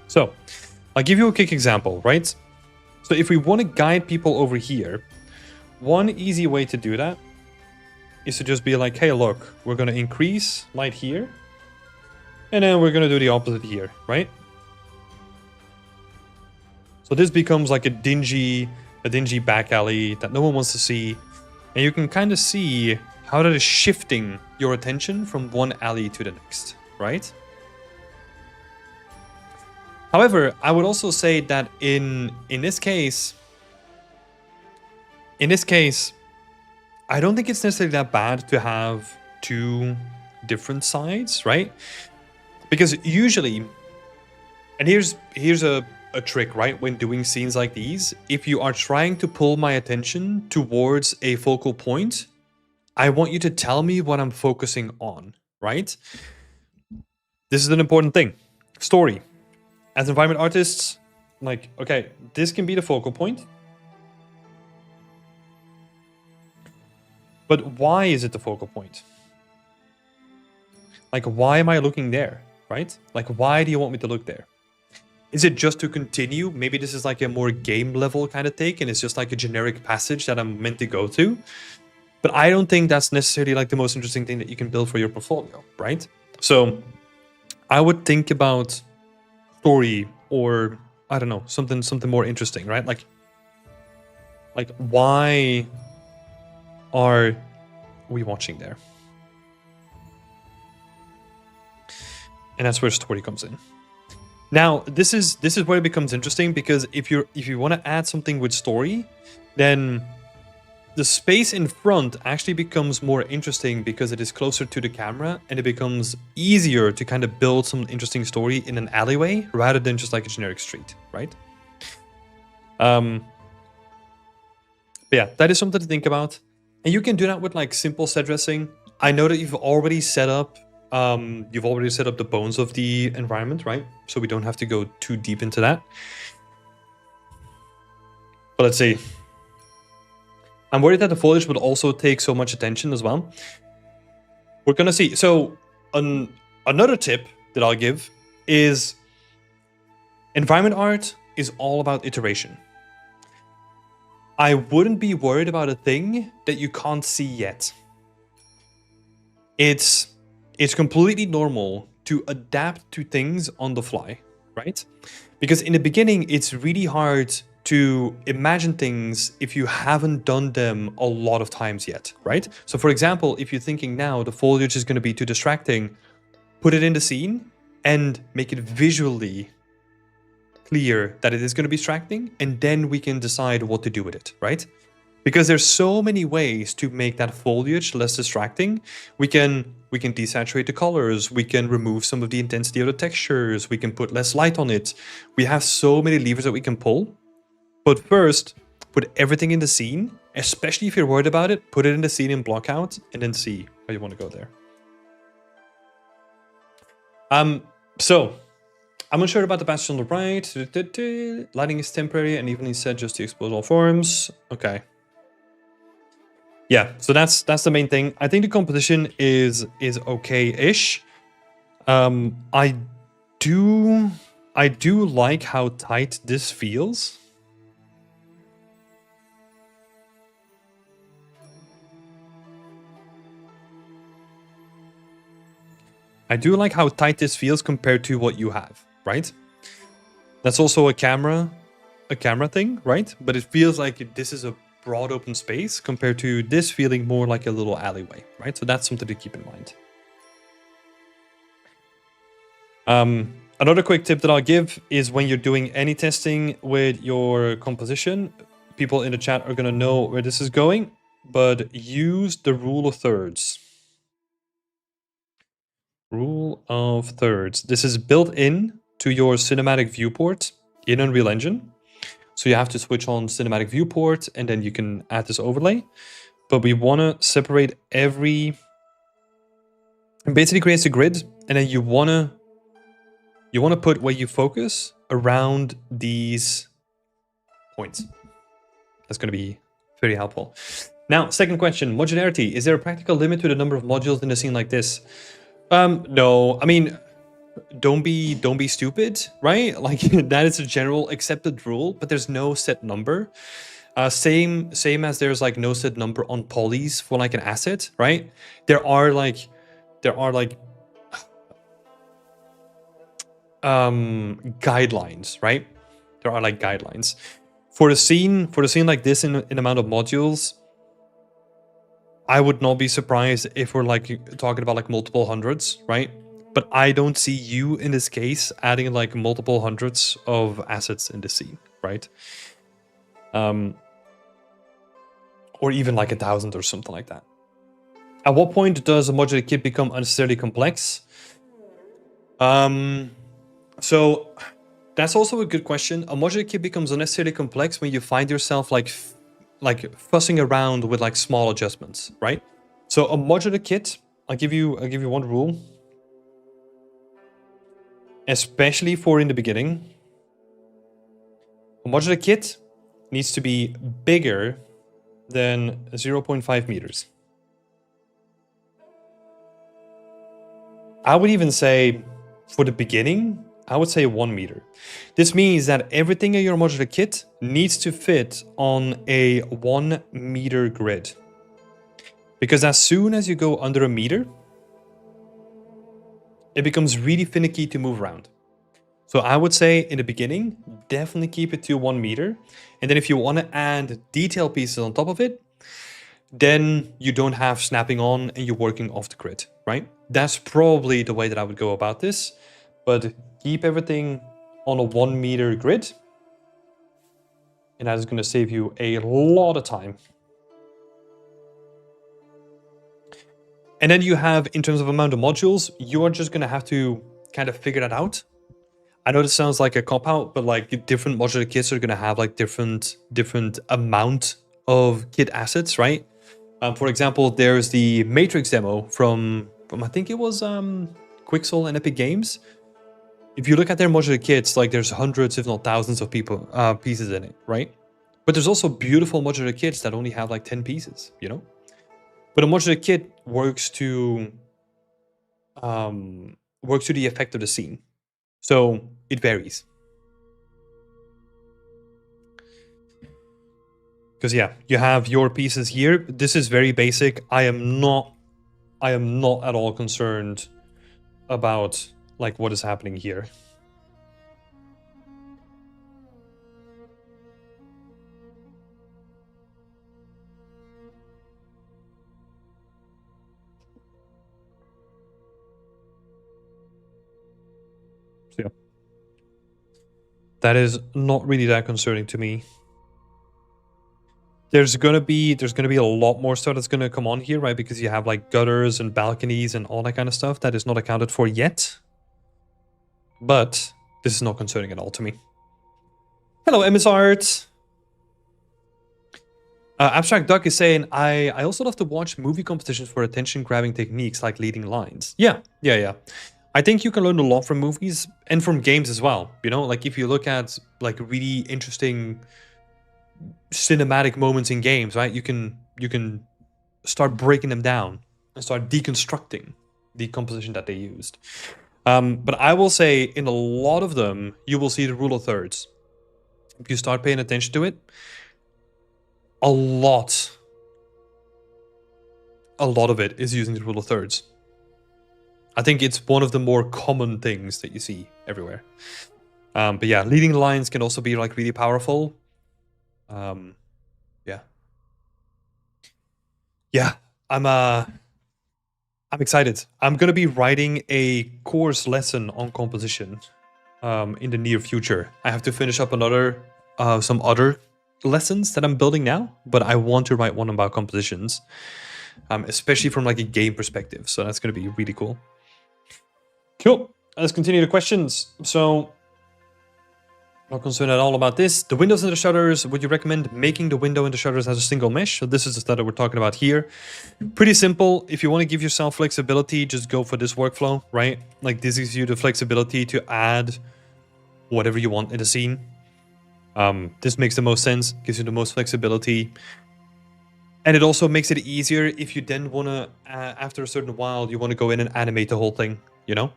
So I'll give you a quick example, right? So if we want to guide people over here, one easy way to do that is to just be like, hey, look, we're gonna increase light here, and then we're gonna do the opposite here, right? So this becomes like a dingy back alley that no one wants to see. And you can kind of see how that is shifting your attention from one alley to the next, right? However, I would also say that in this case, I don't think it's necessarily that bad to have 2 different sides, right? Because usually, and here's a trick, right? When doing scenes like these, if you are trying to pull my attention towards a focal point, I want you to tell me what I'm focusing on, right? This is an important thing. Story. As environment artists, like, okay, this can be the focal point. But why is it the focal point? Like, why am I looking there, right? Like, why do you want me to look there? Is it just to continue? Maybe this is like a more game level kind of take and it's just like a generic passage that I'm meant to go to. But I don't think that's necessarily like the most interesting thing that you can build for your portfolio, right? So I would think about story, or I don't know, something more interesting, right? Like why are we watching there? And that's where story comes in. Now, this is where it becomes interesting, because if you want to add something with story, then the space in front actually becomes more interesting because it is closer to the camera, and it becomes easier to kind of build some interesting story in an alleyway rather than just like a generic street, right? But yeah, that is something to think about. And you can do that with like simple set dressing. I know that you've already set up the bones of the environment, right? So we don't have to go too deep into that. But let's see. I'm worried that the foliage would also take so much attention as well. We're gonna see. So another tip that I'll give is environment art is all about iteration. I wouldn't be worried about a thing that you can't see yet. It's completely normal to adapt to things on the fly, right? Because in the beginning, it's really hard to imagine things if you haven't done them a lot of times yet, right? So for example, if you're thinking now the foliage is going to be too distracting, put it in the scene and make it visually clear that it is going to be distracting, and then we can decide what to do with it, right? Because there's so many ways to make that foliage less distracting. We can desaturate the colors, we can remove some of the intensity of the textures, we can put less light on it. We have so many levers that we can pull. But first, put everything in the scene, especially if you're worried about it, put it in the scene and block out, and then see how you want to go there. So I'm unsure about the passage on the right. Lighting is temporary and evenly set just to expose all forms. Okay. Yeah, so that's the main thing. I think the composition is okay-ish. I do like how tight this feels. I do like how tight this feels compared to what you have, right? That's also a camera thing, right? But it feels like this is a broad open space compared to this feeling more like a little alleyway, right? So that's something to keep in mind. Another quick tip that I'll give is when you're doing any testing with your composition, people in the chat are going to know where this is going, but use the rule of thirds. Rule of thirds. This is built in to your cinematic viewport in Unreal Engine. So you have to switch on cinematic viewport and then you can add this overlay. But we want to separate every... It basically creates a grid, and then you want to put where you focus around these points. That's going to be very helpful. Now, second question, modularity. Is there a practical limit to the number of modules in a scene like this? No, I mean, don't be stupid, right? Like that is a general accepted rule, but there's no set number. Same as there's like no set number on polys for like an asset, right? There are like guidelines, right? There are like guidelines for the scene like this in amount of modules. I would not be surprised if we're like talking about like multiple hundreds, right? But I don't see you in this case adding like multiple hundreds of assets in the scene, right? Or even like 1,000 or something like that. At what point does a modular kit become unnecessarily complex? So that's also a good question. A modular kit becomes unnecessarily complex when you find yourself like fussing around with like small adjustments, right? So a modular kit, I'll give you one rule, especially for in the beginning. A modular kit needs to be bigger than 0.5 meters. I would even say for the beginning, I would say 1 meter. This means that everything in your modular kit needs to fit on a 1 meter grid. Because as soon as you go under a meter, it becomes really finicky to move around. So I would say in the beginning, definitely keep it to 1 meter. And then if you want to add detail pieces on top of it, then you don't have snapping on and you're working off the grid, right? That's probably the way that I would go about this. But keep everything on a 1 meter grid. And that is going to save you a lot of time. And then you have, in terms of amount of modules, you are just going to have to kind of figure that out. I know this sounds like a cop-out, but like different modular kits are going to have like different amount of kit assets, right? For example, there's the Matrix demo from I think it was Quixel and Epic Games. If you look at their modular kits, like there's hundreds, if not thousands of pieces in it, right? But there's also beautiful modular kits that only have like 10 pieces, you know? But a modular kit works to the effect of the scene. So it varies. Because yeah, you have your pieces here. This is very basic. I am not at all concerned about like what is happening here. So yeah. That is not really that concerning to me. There's gonna be a lot more stuff that's gonna come on here, right? Because you have like gutters and balconies and all that kind of stuff that is not accounted for yet. But this is not concerning at all to me. Hello, MS Art. Abstract Duck is saying, I also love to watch movie competitions for attention-grabbing techniques like leading lines. Yeah. I think you can learn a lot from movies and from games as well. You know, like if you look at like really interesting cinematic moments in games, right? You can start breaking them down and start deconstructing the composition that they used. But I will say in a lot of them, you will see the rule of thirds. If you start paying attention to it, a lot of it is using the rule of thirds. I think it's one of the more common things that you see everywhere. But yeah, leading lines can also be like really powerful. Yeah, I'm excited. I'm gonna be writing a course lesson on composition in the near future. I have to finish up some other lessons that I'm building now, but I want to write one about compositions, especially from like a game perspective. So that's gonna be really cool. Cool. Let's continue the questions. So, not concerned at all about this. The windows and the shutters, would you recommend making the window and the shutters as a single mesh? So this is the stuff that we're talking about here. Pretty simple. If you want to give yourself flexibility, just go for this workflow, right? Like this gives you the flexibility to add whatever you want in the scene. This makes the most sense, gives you the most flexibility. And it also makes it easier if you then want to, after a certain while, you want to go in and animate the whole thing, you know?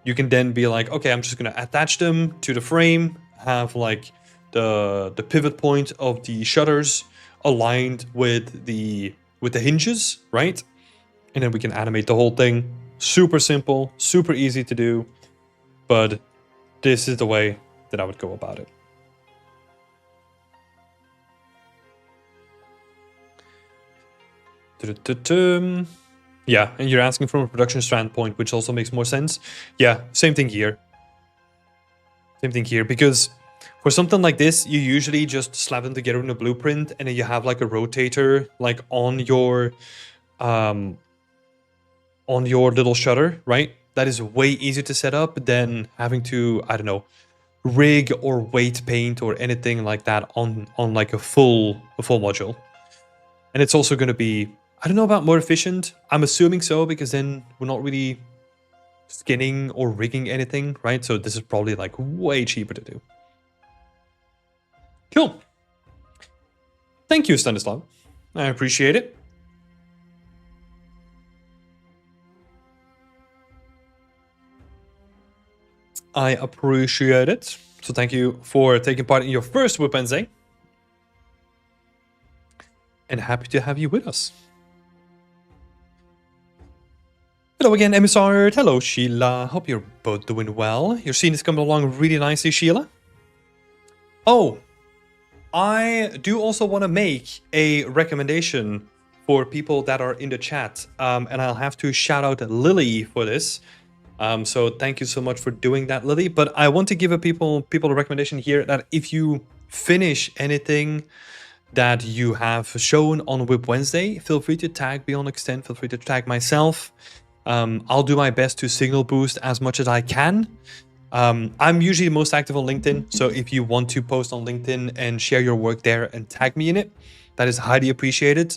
You can then be like, okay, I'm just going to attach them to the frame, have like the pivot point of the shutters aligned with the hinges, right? And then we can animate the whole thing. Super simple, super easy to do, but this is the way that I would go about it. Yeah, and you're asking from a production standpoint, which also makes more sense. Yeah, same thing here. Same thing here, because for something like this, you usually just slap them together in a blueprint, and then you have like a rotator like on your little shutter, right? That is way easier to set up than having to, I don't know, rig or weight paint or anything like that on like a full module. And it's also going to be, I don't know about more efficient. I'm assuming so, because then we're not really skinning or rigging anything, right? So this is probably like way cheaper to do. Cool. Thank you, Stannislaf. I appreciate it. I appreciate it. So thank you for taking part in your first Whip Wednesday. And happy to have you with us. Hello again, Emissar. Hello, Sheila. Hope you're both doing well. Your scene is coming along really nicely, Sheila. Oh, I do also want to make a recommendation for people that are in the chat. And I'll have to shout out Lily for this. So thank you so much for doing that, Lily. But I want to give people a recommendation here that if you finish anything that you have shown on Whip Wednesday, feel free to tag Beyond Extend, feel free to tag myself. I'll do my best to signal boost as much as I can. I'm usually the most active on LinkedIn, so if you want to post on LinkedIn and share your work there and tag me in it, that is highly appreciated.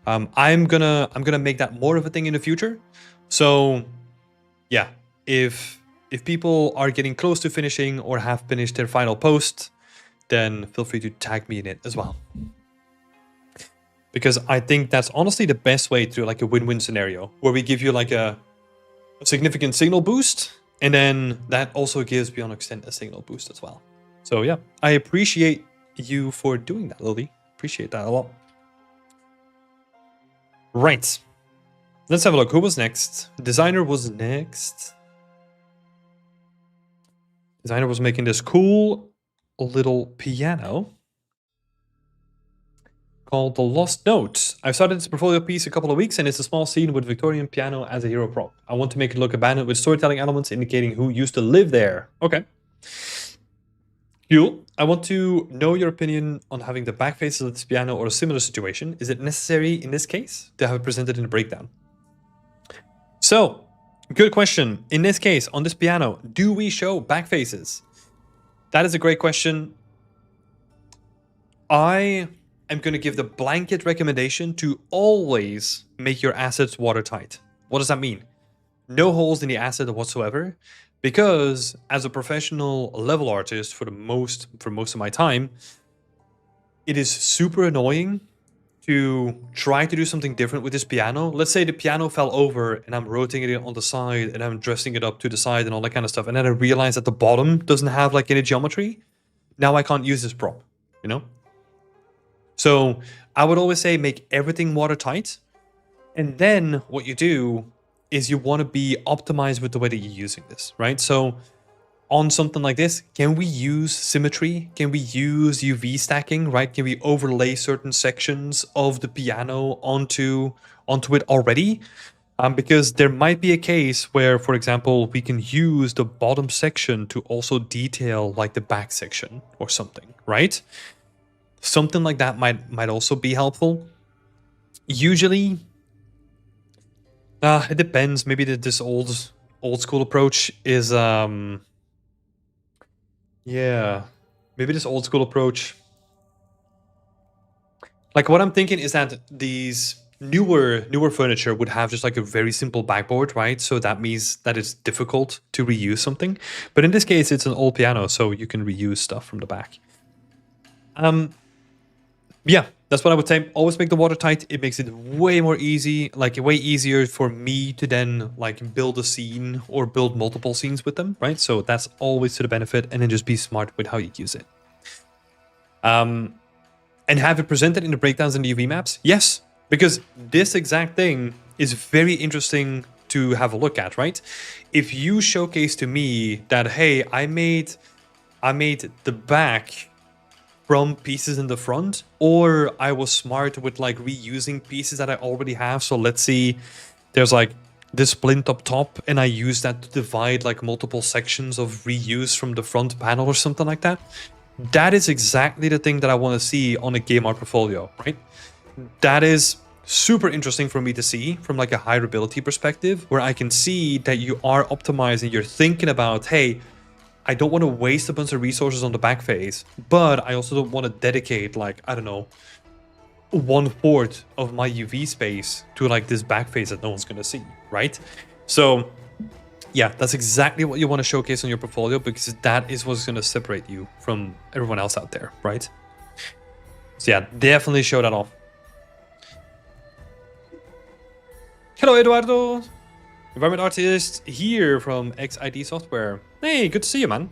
I'm gonna make that more of a thing in the future. So yeah, if people are getting close to finishing or have finished their final post, then feel free to tag me in it as well. Because I think that's honestly the best way to like a win-win scenario, where we give you like a significant signal boost, and then that also gives Beyond Extend a signal boost as well. So yeah, I appreciate you for doing that, Lily. Appreciate that a lot. Right. Let's have a look. Who was next? Designer was next. Designer was making this cool little piano called The Lost Notes. I've started this portfolio piece a couple of weeks, and it's a small scene with Victorian piano as a hero prop. I want to make it look abandoned with storytelling elements indicating who used to live there. Okay. Cool. I want to know your opinion on having the back faces of this piano or a similar situation. Is it necessary in this case to have it presented in a breakdown? So, good question. In this case, on this piano, do we show back faces? That is a great question. I am going to give the blanket recommendation to always make your assets watertight. What does that mean? No holes in the asset whatsoever, because as a professional level artist for most of my time, it is super annoying to try to do something different with this piano. Let's say the piano fell over and I'm rotating it on the side and I'm dressing it up to the side and all that kind of stuff, and then I realize that the bottom doesn't have like any geometry. Now I can't use this prop, you know? So I would always say make everything watertight. And then what you do is you want to be optimized with the way that you're using this, right? So on something like this, can we use symmetry? Can we use UV stacking, right? Can we overlay certain sections of the piano onto it already? Because there might be a case where, for example, we can use the bottom section to also detail like the back section or something, right? Something like that might also be helpful. Usually, it depends. Maybe this old school approach is yeah. Maybe this old school approach. Like what I'm thinking is that these newer furniture would have just like a very simple backboard, right? So that means that it's difficult to reuse something. But in this case, it's an old piano, so you can reuse stuff from the back. Yeah, that's what I would say. Always make the watertight. It makes it way more easy, like way easier for me to then like build a scene or build multiple scenes with them, right? So that's always to the benefit, and then just be smart with how you use it. And have it presented in the breakdowns and the UV maps? Yes, because this exact thing is very interesting to have a look at, right? If you showcase to me that, hey, I made the back from pieces in the front, or I was smart with like reusing pieces that I already have. So let's see, there's like this splint up top, and I use that to divide like multiple sections of reuse from the front panel or something like that. That is exactly the thing that I want to see on a game art portfolio, right? That is super interesting for me to see from like a hireability perspective, where I can see that you are optimizing, you're thinking about, hey, I don't want to waste a bunch of resources on the back phase, but I also don't want to dedicate like, I don't know, 1/4 of my UV space to like this back phase that no one's going to see, right? So yeah, that's exactly what you want to showcase on your portfolio, because that is what's going to separate you from everyone else out there, right? So yeah, definitely show that off. Hello, Eduardo. Environment artist here from XID Software. Hey, good to see you, man.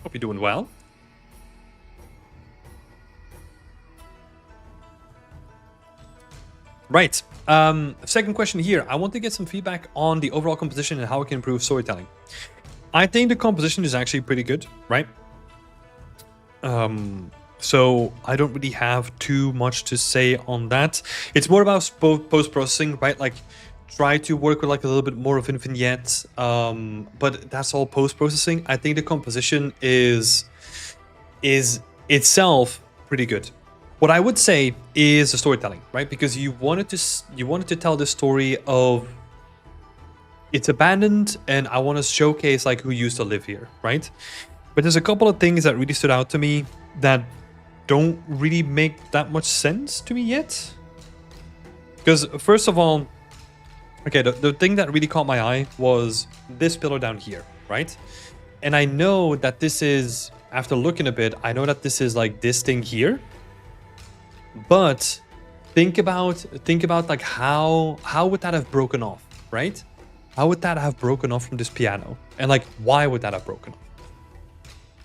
Hope you're doing well. Right. Second question here. I want to get some feedback on the overall composition and how it can improve storytelling. I think the composition is actually pretty good, right? So I don't really have too much to say on that. It's more about post-processing, right? Like try to work with like a little bit more of vignettes, but that's all post-processing. I think the composition is itself pretty good. What I would say is the storytelling, right? Because you wanted to tell the story of it's abandoned, and I want to showcase like who used to live here, right? But there's a couple of things that really stood out to me that don't really make that much sense to me yet. Because first of all, okay, the thing that really caught my eye was this pillar down here, right? And I know that this is, after looking a bit, I know that this is like this thing here. But think about like how would that have broken off, right? How would that have broken off from this piano? And like, why would that have broken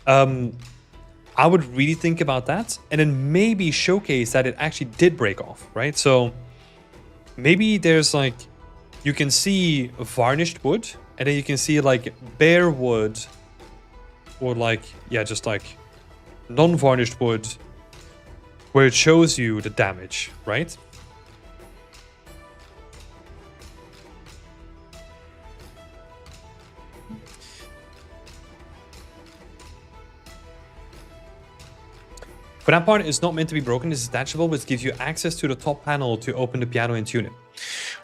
off? I would really think about that and then maybe showcase that it actually did break off, right? So maybe there's like, you can see varnished wood and then you can see like bare wood or like, yeah, just like non-varnished wood where it shows you the damage, right? For that part, it's not meant to be broken. It's detachable, which gives you access to the top panel to open the piano and tune it.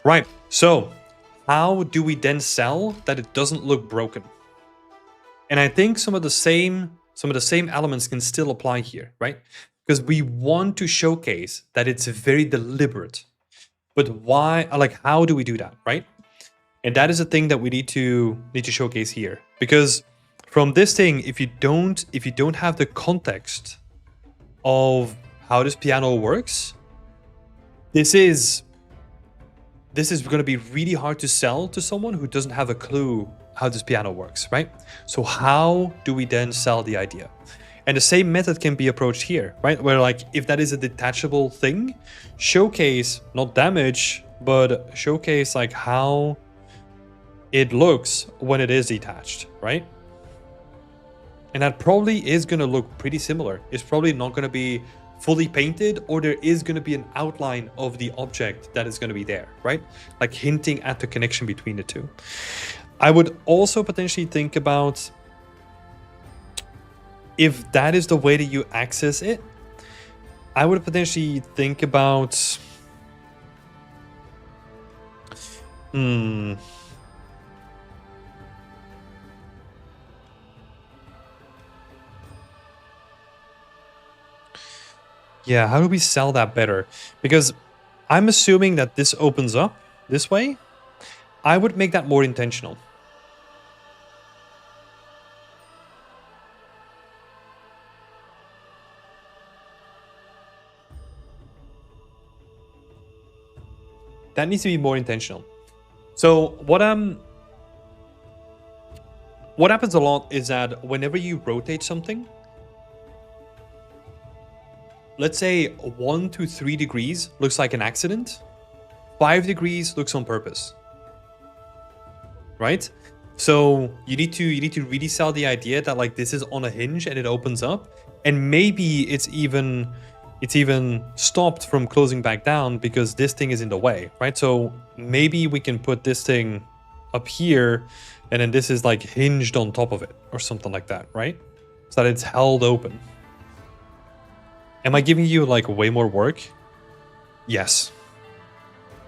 Right, so how do we then sell that it doesn't look broken? And I think some of the same elements can still apply here, right? Because we want to showcase that it's very deliberate. But why, like, how do we do that, right? And that is a thing that we need to showcase here. Because from this thing, if you don't have the context of how this piano works, this is going to be really hard to sell to someone who doesn't have a clue how this piano works, right? So how do we then sell the idea? And the same method can be approached here, right? Where like, if that is a detachable thing, showcase, not damage, but showcase like how it looks when it is detached, right? And that probably is going to look pretty similar. It's probably not going to be fully painted, or there is going to be an outline of the object that is going to be there, right? Like hinting at the connection between the two. I would also potentially think about if that is the way that you access it, I would potentially think about yeah, how do we sell that better? Because I'm assuming that this opens up this way. I would make that more intentional. That needs to be more intentional. So what happens a lot is that whenever you rotate something, let's say 1 to 3 degrees looks like an accident, 5 degrees looks on purpose, right? So you need to really sell the idea that like this is on a hinge and it opens up, and maybe it's even stopped from closing back down because this thing is in the way, right? So maybe we can put this thing up here and then this is like hinged on top of it or something like that, right? So that it's held open. Am I giving you like way more work? Yes.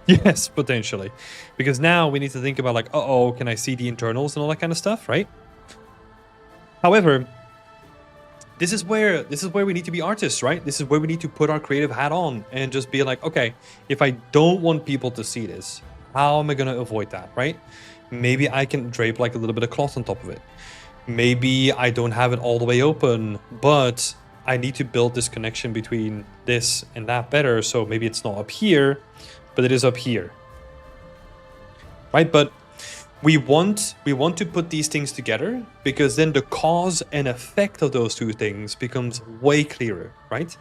Yes, potentially. Because now we need to think about like, uh-oh, can I see the internals and all that kind of stuff, right? However, this is where we need to be artists, right? This is where we need to put our creative hat on and just be like, okay, if I don't want people to see this, how am I going to avoid that, right? Maybe I can drape like a little bit of cloth on top of it. Maybe I don't have it all the way open, but I need to build this connection between this and that better. So maybe it's not up here, but it is up here, right? But we want to put these things together because then the cause and effect of those two things becomes way clearer, right?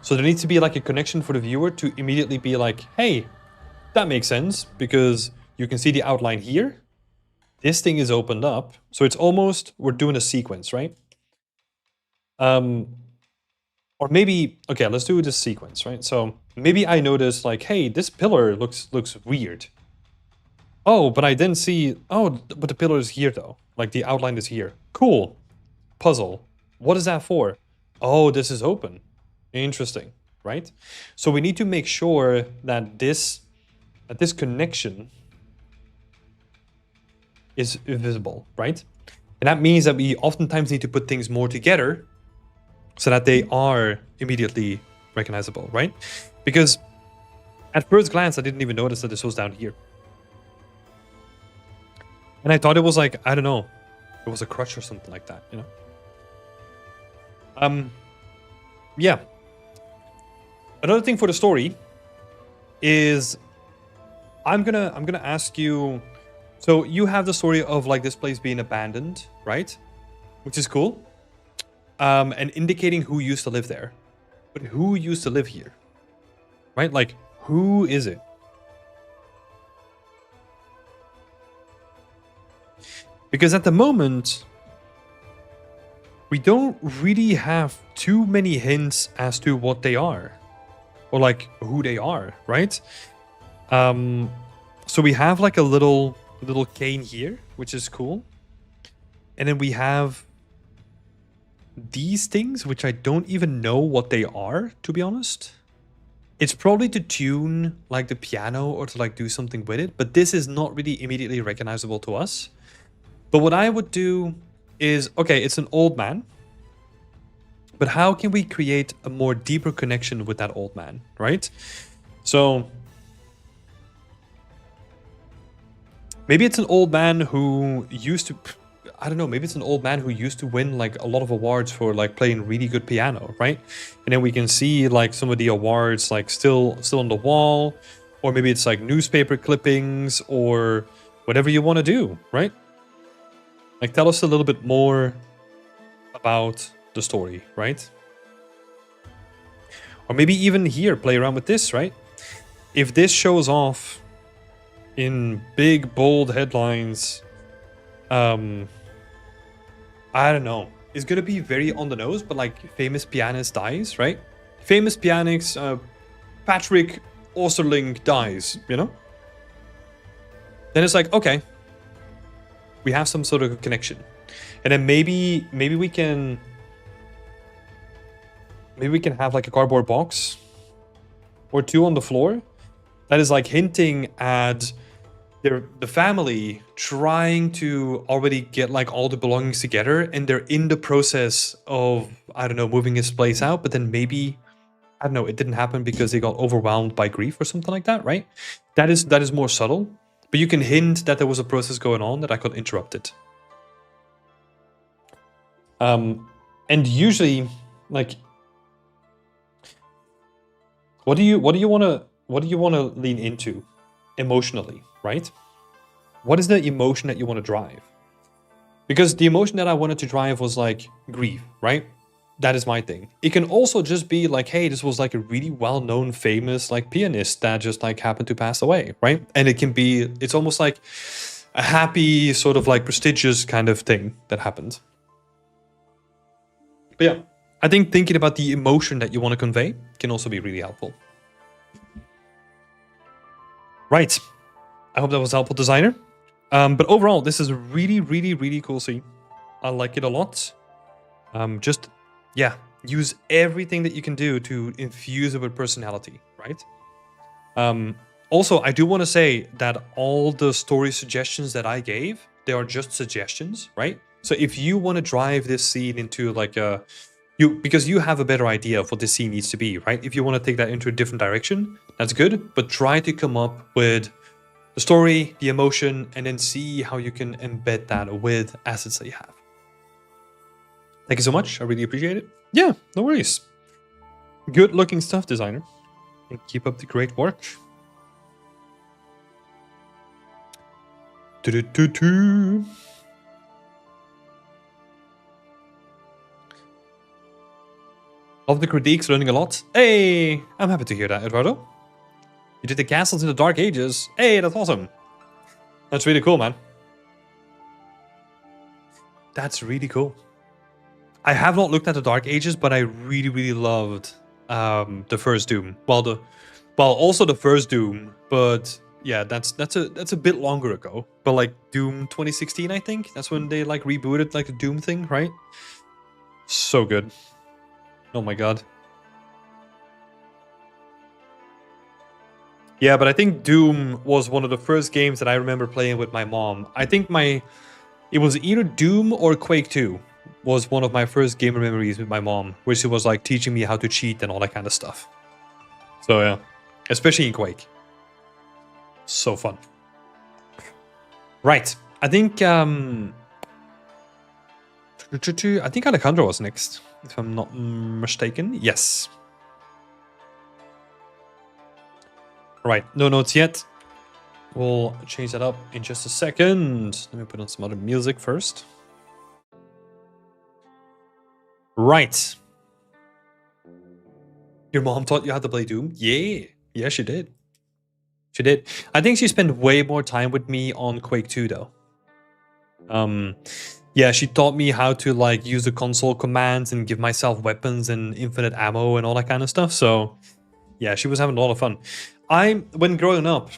So there needs to be like a connection for the viewer to immediately be like, hey, that makes sense because you can see the outline here. This thing is opened up. So it's almost, we're doing a sequence, right? Or maybe, okay, let's do this sequence, right? So maybe I notice like, hey, this pillar looks weird. Oh, but I then see, oh, but the pillar is here though. Like the outline is here. Cool. Puzzle. What is that for? Oh, this is open. Interesting, right? So we need to make sure that this connection is visible, right? And that means that we oftentimes need to put things more together so that they are immediately recognizable, right? Because at first glance, I didn't even notice that this was down here. And I thought it was like, I don't know, it was a crutch or something like that, you know? Yeah. Another thing for the story is I'm gonna ask you. So you have the story of like this place being abandoned, right? Which is cool. And indicating who used to live there. But who used to live here? Right? Like, who is it? Because at the moment, we don't really have too many hints as to what they are. Or like who they are, right? So we have like a little cane here, which is cool. And then we have these things, which I don't even know what they are, to be honest. It's probably to tune like the piano or to like do something with it, but this is not really immediately recognizable to us. But what I would do is, okay, it's an old man, but how can we create a more deeper connection with that old man, right? So maybe it's an old man who used to, I don't know, maybe it's an old man who used to win like a lot of awards for like playing really good piano, right? And then we can see like some of the awards like still on the wall, or maybe it's like newspaper clippings or whatever you want to do, right? Like tell us a little bit more about the story, right? Or maybe even here, play around with this, right? If this shows off in big, bold headlines, I don't know. It's gonna be very on the nose, but like famous pianist dies, right? Famous pianist Patrick Osterling dies, you know? Then it's like, okay, we have some sort of connection. And then maybe we can have like a cardboard box or two on the floor that is like hinting at the family trying to already get like all the belongings together, and they're in the process of, I don't know, moving his place out, but then maybe, I don't know, it didn't happen because they got overwhelmed by grief or something like that, right? That is more subtle, but you can hint that there was a process going on that I could interrupt it. And usually, like, what do you want to lean into emotionally, right? What is the emotion that you want to drive? Because the emotion that I wanted to drive was like grief, right? That is my thing. It can also just be like, hey, this was like a really well-known, famous like pianist that just like happened to pass away, right? And it can be, it's almost like a happy sort of like prestigious kind of thing that happened. But yeah, I think thinking about the emotion that you want to convey can also be really helpful. Right. I hope that was helpful, designer. But overall, this is a really, really, really cool scene. I like it a lot. Just, yeah, use everything that you can do to infuse it with personality, right? Also, I do want to say that all the story suggestions that I gave, they are just suggestions, right? So if you want to drive this scene into like because you have a better idea of what this scene needs to be, right? If you want to take that into a different direction, that's good, but try to come up with the story, the emotion, and then see how you can embed that with assets that you have. Thank you so much. I really appreciate it. Yeah, no worries. Good looking stuff, designer. And keep up the great work. Love the critiques, learning a lot. Hey, I'm happy to hear that, Eduardo. You did the castles in the Dark Ages. Hey, that's awesome. That's really cool, man. That's really cool. I have not looked at the Dark Ages, but I really, really loved the first Doom. Well, also the first Doom, but yeah, that's a bit longer ago. But like Doom 2016, I think that's when they like rebooted like the Doom thing, right? So good. Oh my god. Yeah, but I think Doom was one of the first games that I remember playing with my mom. I think it was either Doom or Quake 2 was one of my first gamer memories with my mom, where she was like teaching me how to cheat and all that kind of stuff. So yeah, especially in Quake. So fun. Right, I think Alejandro was next, if I'm not mistaken. Yes. Right, no notes yet. We'll change that up in just a second. Let me put on some other music first. Right. Your mom taught you how to play Doom? Yeah. Yeah, she did. She did. I think she spent way more time with me on Quake 2 though. Yeah, she taught me how to like use the console commands and give myself weapons and infinite ammo and all that kind of stuff. So yeah, she was having a lot of fun. When growing up,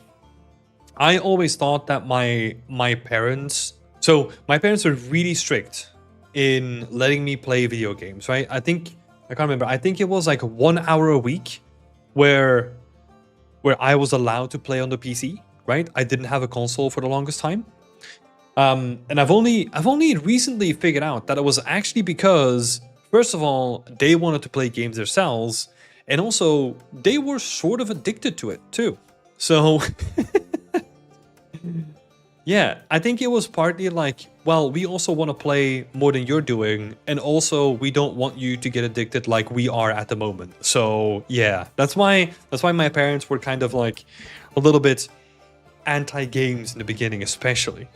I always thought that my parents were really strict in letting me play video games, right? I can't remember. I think it was like 1 hour a week where I was allowed to play on the PC, right? I didn't have a console for the longest time. And I've only recently figured out that it was actually because, first of all, they wanted to play games themselves, and also they were sort of addicted to it too. So yeah, I think it was partly like, well, we also want to play more than you're doing, and also we don't want you to get addicted like we are at the moment. So yeah, that's why my parents were kind of like a little bit anti-games in the beginning, especially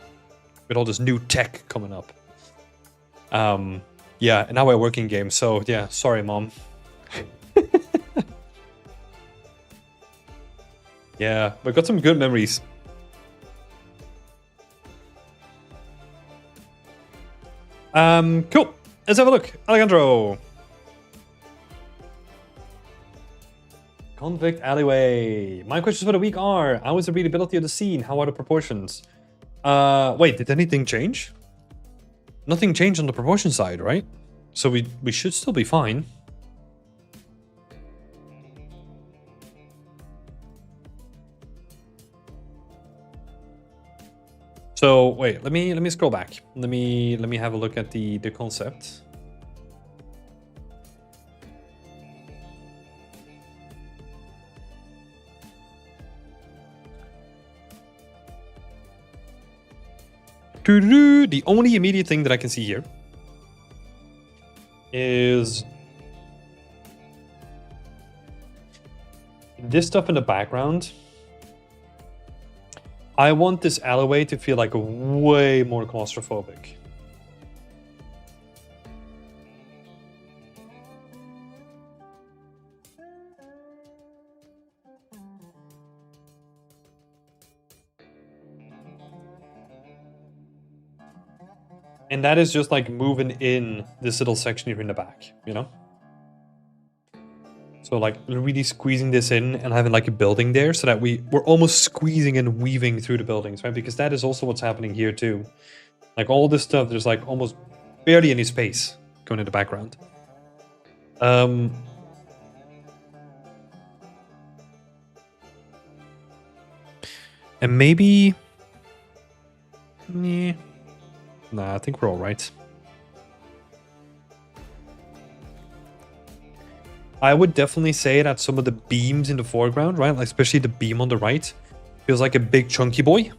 with all this new tech coming up. Yeah, and now I work in games, so yeah, sorry, mom. Yeah, but got some good memories. Cool. Let's have a look. Alejandro. Convict Alleyway. My questions for the week are: how is the readability of the scene? How are the proportions? Wait, did anything change? Nothing changed on the proportion side, right? So we should still be fine. So wait, let me scroll back. Let me have a look at the concept. The only immediate thing that I can see here is this stuff in the background. I want this alleyway to feel like way more claustrophobic. And that is just like moving in this little section here in the back, you know? So like really squeezing this in and having like a building there so that we're almost squeezing and weaving through the buildings, right? Because that is also what's happening here too. Like all this stuff, there's like almost barely any space going in the background. And maybe... Nah, I think we're all right. I would definitely say that some of the beams in the foreground, right, like especially the beam on the right, feels like a big chunky boy.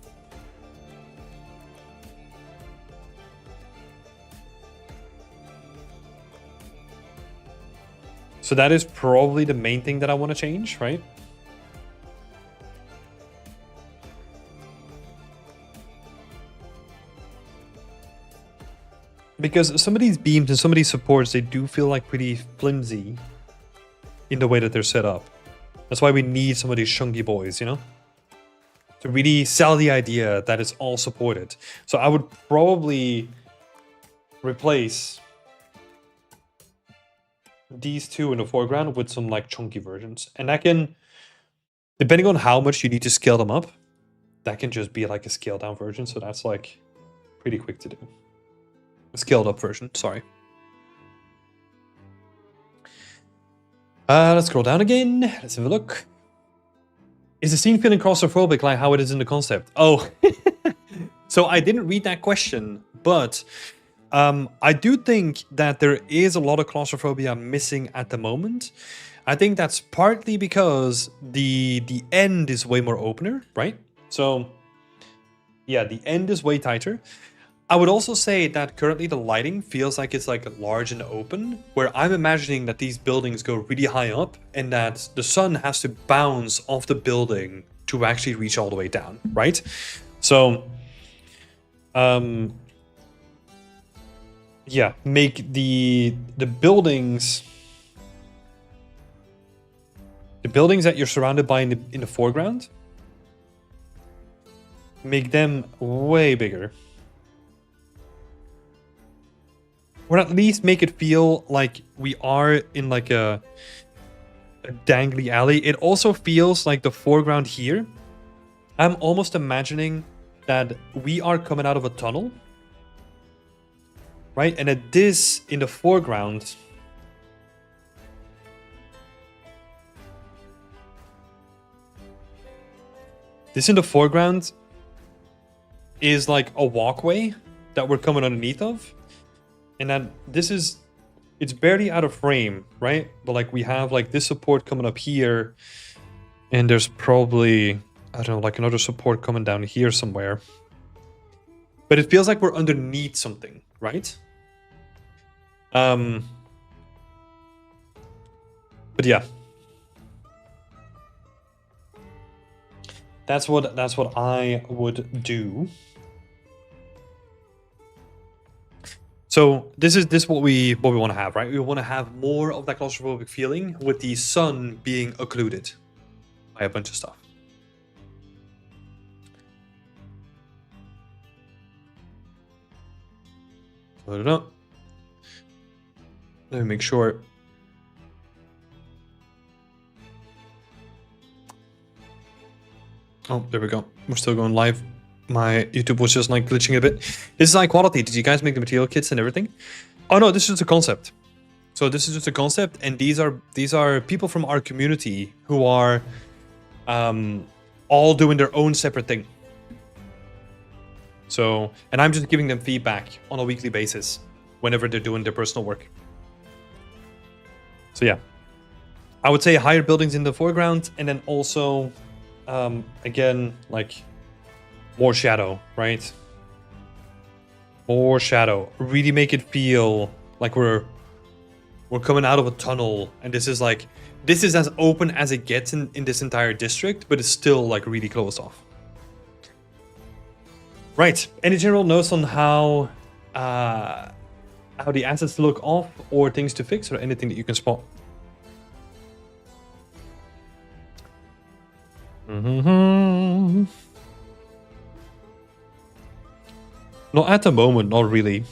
So that is probably the main thing that I want to change, right? Because some of these beams and some of these supports, they do feel like pretty flimsy. in the way that they're set up. That's why we need some of these chunky boys, you know? To really sell the idea that it's all supported. So I would probably replace these two in the foreground with some like chunky versions. And that can, depending on how much you need to scale them up, that can just be like a scaled down version. So that's like pretty quick to do. A scaled up version, sorry. Let's scroll down again. Let's have a look. Is the scene feeling claustrophobic like how it is in the concept? Oh, so I didn't read that question, but I do think that there is a lot of claustrophobia missing at the moment. I think that's partly because the end is way more opener, right? So yeah, the end is way tighter. I would also say that currently the lighting feels like it's like large and open, where I'm imagining that these buildings go really high up and that the sun has to bounce off the building to actually reach all the way down, right? So, yeah, make the buildings that you're surrounded by in the foreground, make them way bigger. Or at least make it feel like we are in like a dangly alley. It also feels like the foreground here. I'm almost imagining that we are coming out of a tunnel. Right? And that this in the foreground is like a walkway that we're coming underneath of. And then it's barely out of frame, right? But like we have like this support coming up here. And there's probably, I don't know, like another support coming down here somewhere. But it feels like we're underneath something, right? But yeah. That's what I would do. So this is what we want to have, right? We want to have more of that claustrophobic feeling with the sun being occluded by a bunch of stuff. Load it up. Let me make sure. Oh, there we go. We're still going live. My YouTube was just like glitching a bit. This is high quality. Did you guys make the material kits and everything? Oh no, this is just a concept. So this is just a concept, and these are people from our community who are all doing their own separate thing. So, and I'm just giving them feedback on a weekly basis whenever they're doing their personal work. So yeah, I would say higher buildings in the foreground, and then also, again, like more shadow, right? More shadow. Really make it feel like we're coming out of a tunnel, and this is as open as it gets in this entire district, but it's still like really closed off. Right. Any general notes on how the assets look off, or things to fix, or anything that you can spot? Not at the moment, not really.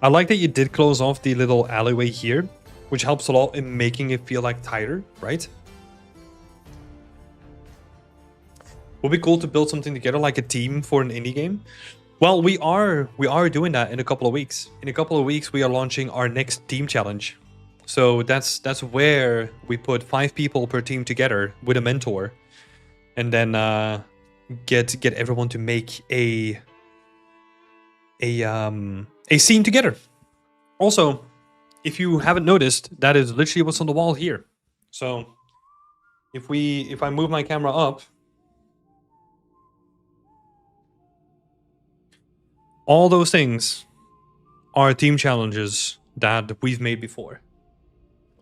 I like that you did close off the little alleyway here, which helps a lot in making it feel like tighter, right? Would be cool to build something together like a team for an indie game. Well, we are doing that in a couple of weeks. In a couple of weeks, we are launching our next team challenge. So that's where we put 5 people per team together with a mentor, and then get everyone to make a scene together. Also, if you haven't noticed, that is literally what's on the wall here. So if I move my camera up, all those things are team challenges that we've made before.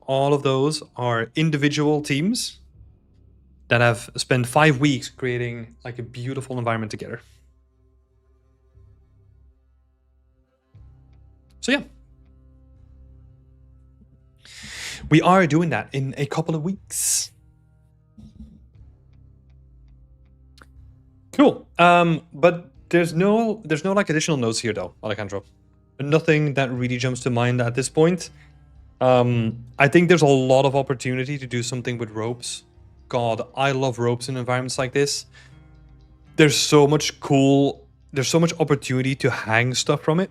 All of those are individual teams that have spent 5 weeks creating like a beautiful environment together. So yeah. We are doing that in a couple of weeks. Cool. But there's no like additional notes here though, Alejandro. Nothing that really jumps to mind at this point. I think there's a lot of opportunity to do something with ropes. God, I love ropes in environments like this. There's so much opportunity to hang stuff from it.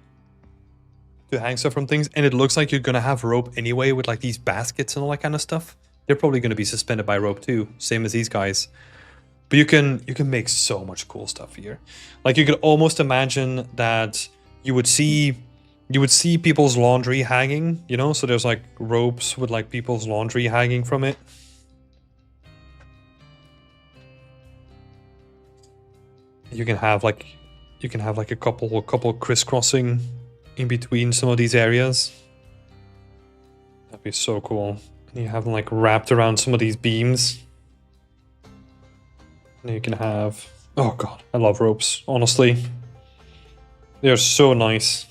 To hang stuff from things, and it looks like you're gonna have rope anyway with like these baskets and all that kind of stuff. They're probably gonna be suspended by rope too, same as these guys. But you can make so much cool stuff here. Like you could almost imagine that you would see people's laundry hanging, you know? So there's like ropes with like people's laundry hanging from it. You can have like a couple crisscrossing in between some of these areas. That'd be so cool. And you have them like wrapped around some of these beams. And you can have, oh god, I love ropes, honestly. They're so nice.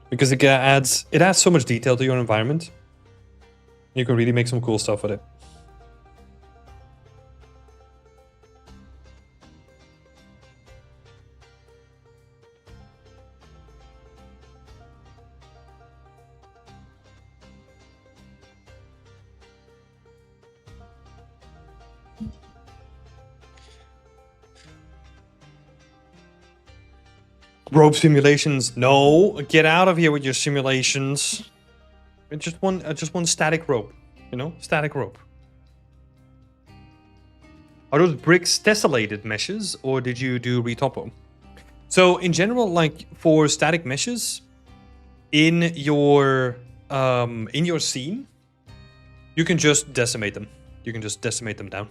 Because it adds so much detail to your environment. You can really make some cool stuff with it. Rope simulations. No, get out of here with your simulations. It's just one static rope, you know? Static rope. Are those bricks tessellated meshes or did you do retopo? So in general, like for static meshes in your scene, you can just decimate them. You can just decimate them down.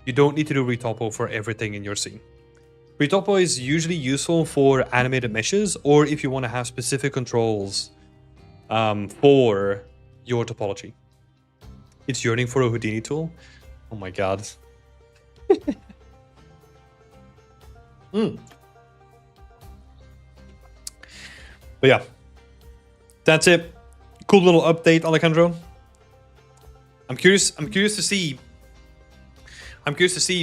You don't need to do retopo for everything in your scene. Retopo is usually useful for animated meshes or if you want to have specific controls for your topology. It's yearning for a Houdini tool. Oh my god. But yeah, that's it. Cool little update, Alejandro. I'm curious to see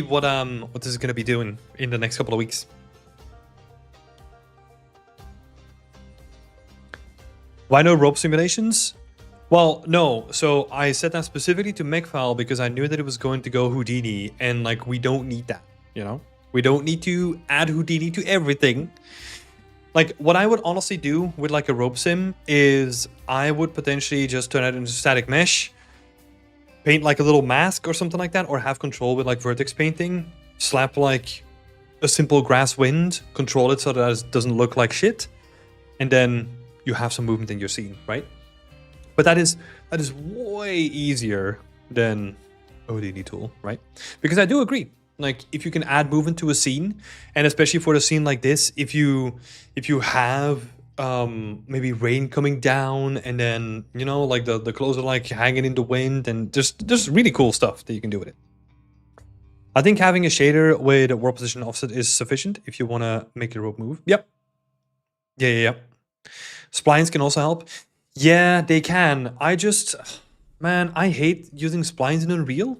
what this is gonna be doing in the next couple of weeks. Why no rope simulations? Well, no. So I said that specifically to Mechfile because I knew that it was going to go Houdini, and like we don't need that, you know? We don't need to add Houdini to everything. Like what I would honestly do with like a rope sim is I would potentially just turn it into static mesh, paint like a little mask or something like that, or have control with like vertex painting, slap like a simple grass wind, control it so that it doesn't look like shit, and then you have some movement in your scene, right? But that is way easier than ODD tool, right? Because I do agree, like if you can add movement to a scene, and especially for a scene like this, if you have maybe rain coming down and then, you know, like the clothes are like hanging in the wind, and there's really cool stuff that you can do with it. I think having a shader with a world position offset is sufficient if you want to make the rope move. Yep. Yeah. Splines can also help. Yeah, they can. Man, I hate using splines in Unreal.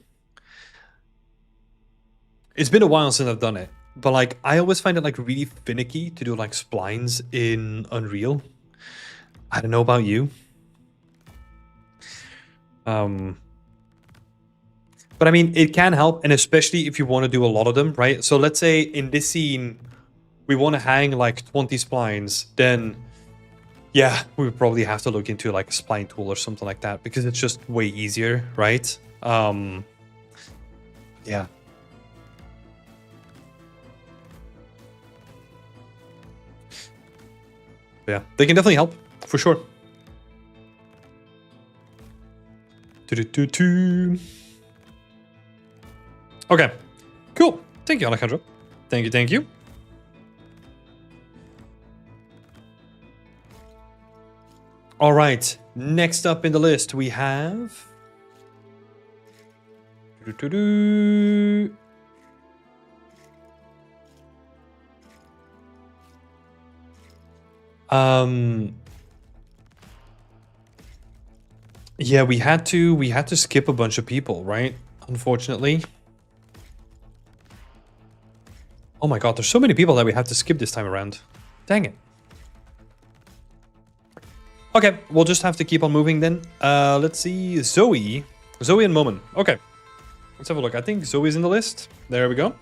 It's been a while since I've done it, but like I always find it like really finicky to do like splines in Unreal. I don't know about you. But I mean, it can help, and especially if you want to do a lot of them, right? So let's say in this scene, we want to hang like 20 splines, then yeah, we would probably have to look into like a spline tool or something like that because it's just way easier, right? Yeah. Yeah, they can definitely help, for sure. Okay, cool. Thank you, Alejandro. Thank you. All right, next up in the list we have... Yeah, we had to skip a bunch of people, right? Unfortunately. Oh my god, there's so many people that we have to skip this time around. Dang it. Okay, we'll just have to keep on moving then. Let's see, Zoe and Momin. Okay, let's have a look. I think Zoe's in the list. There we go.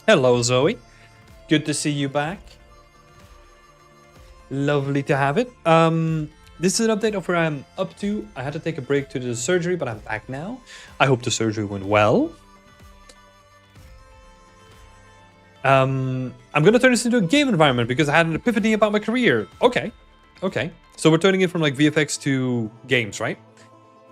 Hello, Zoe. Good to see you back. Lovely to have it. This is an update of where I'm up to. I had to take a break to the surgery, but I'm back now. I hope the surgery went well. I'm gonna turn this into a game environment because I had an epiphany about my career. Okay. So we're turning it from like VFX to games, right?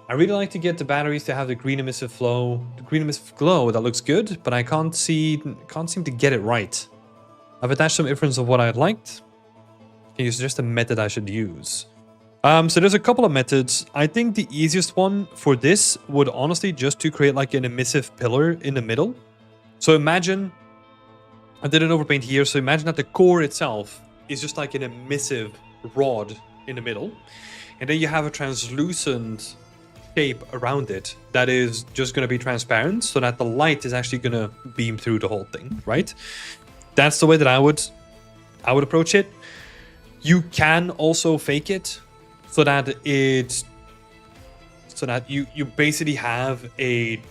I really like to get the batteries to have the green emissive glow. That looks good, but I can't seem to get it right. I've attached some inference of what I'd liked. Can you suggest a method I should use? So there's a couple of methods. I think the easiest one for this would honestly just to create like an emissive pillar in the middle. So imagine, I did an overpaint here, so imagine that the core itself is just like an emissive rod in the middle. And then you have a translucent shape around it that is just going to be transparent so that the light is actually going to beam through the whole thing, right? That's the way that I would approach it. You can also fake it so that you basically have a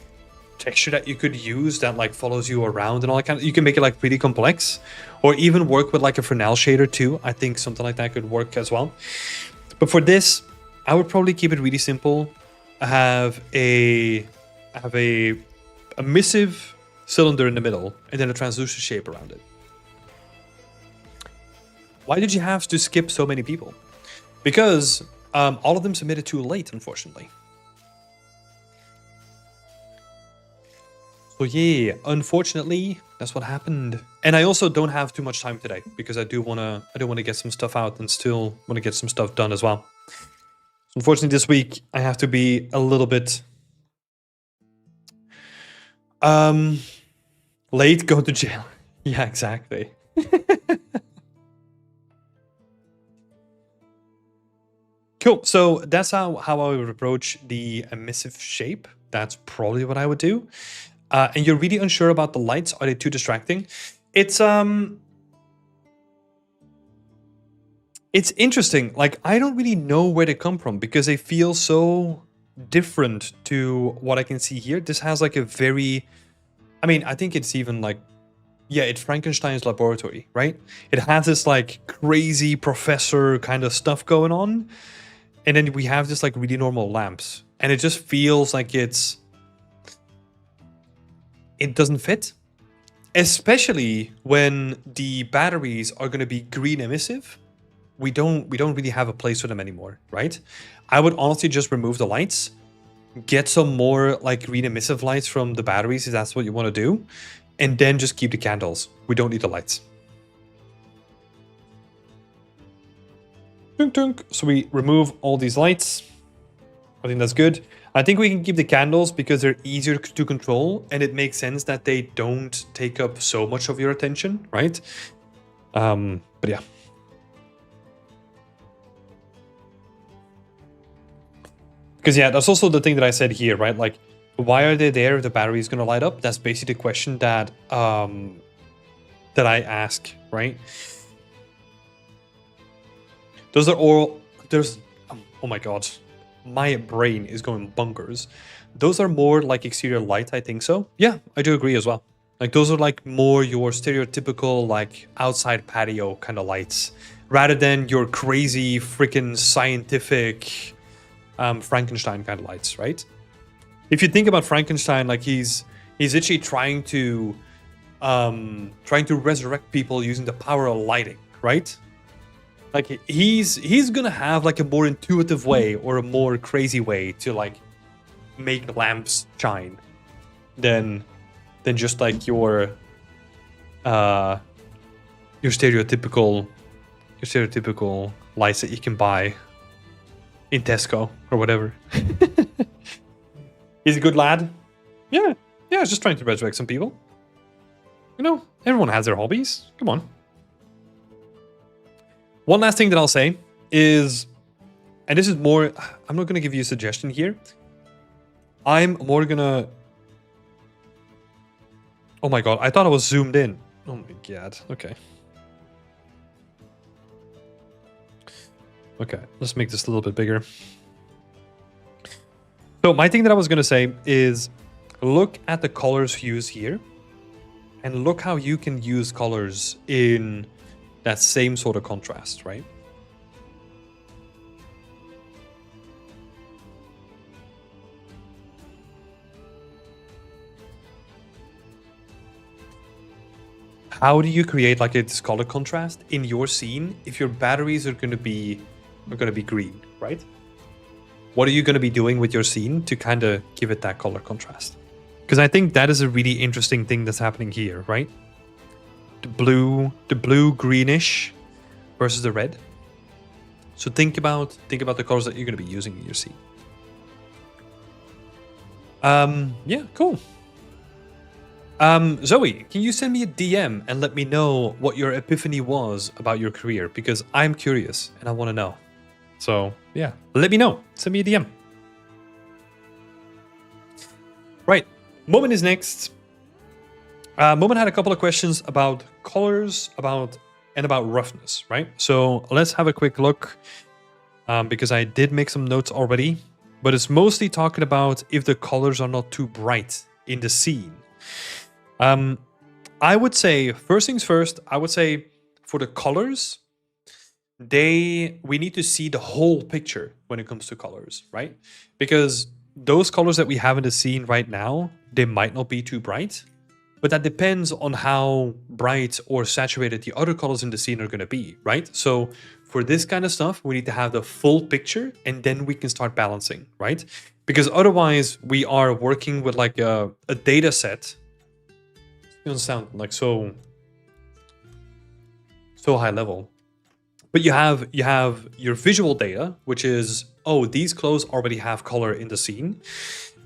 texture that you could use that like follows you around and all that kind of. You can make it like pretty complex, or even work with like a Fresnel shader too. I think something like that could work as well. But for this, I would probably keep it really simple. Have a emissive cylinder in the middle and then a translucent shape around it. Why did you have to skip so many people? Because all of them submitted too late, unfortunately. So yeah, unfortunately, that's what happened. And I also don't have too much time today because I do want to get some stuff out and still want to get some stuff done as well. So unfortunately, this week I have to be a little bit late, go to jail. Yeah, exactly. Cool. So that's how I would approach the emissive shape. That's probably what I would do. And you're really unsure about the lights. Are they too distracting? It's interesting. Like, I don't really know where they come from because they feel so different to what I can see here. This has like a very, I mean, I think it's even like, yeah, it's Frankenstein's laboratory, right? It has this like crazy professor kind of stuff going on. And then we have this like really normal lamps. And it just feels like it doesn't fit. Especially when the batteries are going to be green emissive. We don't really have a place for them anymore, right? I would honestly just remove the lights. Get some more like green emissive lights from the batteries if that's what you want to do. And then just keep the candles. We don't need the lights. Dunk, dunk. So we remove all these lights. I think that's good. I think we can keep the candles because they're easier to control and it makes sense that they don't take up so much of your attention, right? But yeah. Because yeah, that's also the thing that I said here, right? Like, why are they there if the battery is going to light up? That's basically the question that that I ask, right? Those are all, oh my god, my brain is going bunkers. Those are more like exterior light, I think so. Yeah, I do agree as well. Like those are like more your stereotypical like outside patio kind of lights, rather than your crazy freaking scientific Frankenstein kind of lights, right? If you think about Frankenstein, like he's actually trying to resurrect people using the power of lighting, right? Like he's gonna have like a more intuitive way or a more crazy way to like make lamps shine than just like your stereotypical lights that you can buy in Tesco or whatever. He's a good lad. Yeah, I was just trying to resurrect some people. You know, everyone has their hobbies. Come on. One last thing that I'll say is, and this is more, I'm not gonna give you a suggestion here. I'm more gonna... Oh my god, I thought I was zoomed in. Oh my god, okay. Okay, let's make this a little bit bigger. So my thing that I was gonna say is look at the colors hues here and look how you can use colors in that same sort of contrast, right? How do you create like this color contrast in your scene if your batteries are gonna be green, right? What are you gonna be doing with your scene to kind of give it that color contrast? Because I think that is a really interesting thing that's happening here, right? The blue greenish versus the red. So think about the colors that you're gonna be using in your scene. Yeah, cool. Zoe, can you send me a DM and let me know what your epiphany was about your career? Because I'm curious and I want to know. So, yeah, let me know. Send me a DM. Right, Moment is next. Moment had a couple of questions about colors, about roughness, right? So let's have a quick look because I did make some notes already, but it's mostly talking about if the colors are not too bright in the scene. I would say, first things first, I would say for the colors, we need to see the whole picture when it comes to colors, right? Because those colors that we have in the scene right now, they might not be too bright, but that depends on how bright or saturated the other colors in the scene are going to be, right? So for this kind of stuff, we need to have the full picture and then we can start balancing, right? Because otherwise we are working with like a data set. It doesn't sound like so high level, but you have your visual data, which is, oh, these clothes already have color in the scene.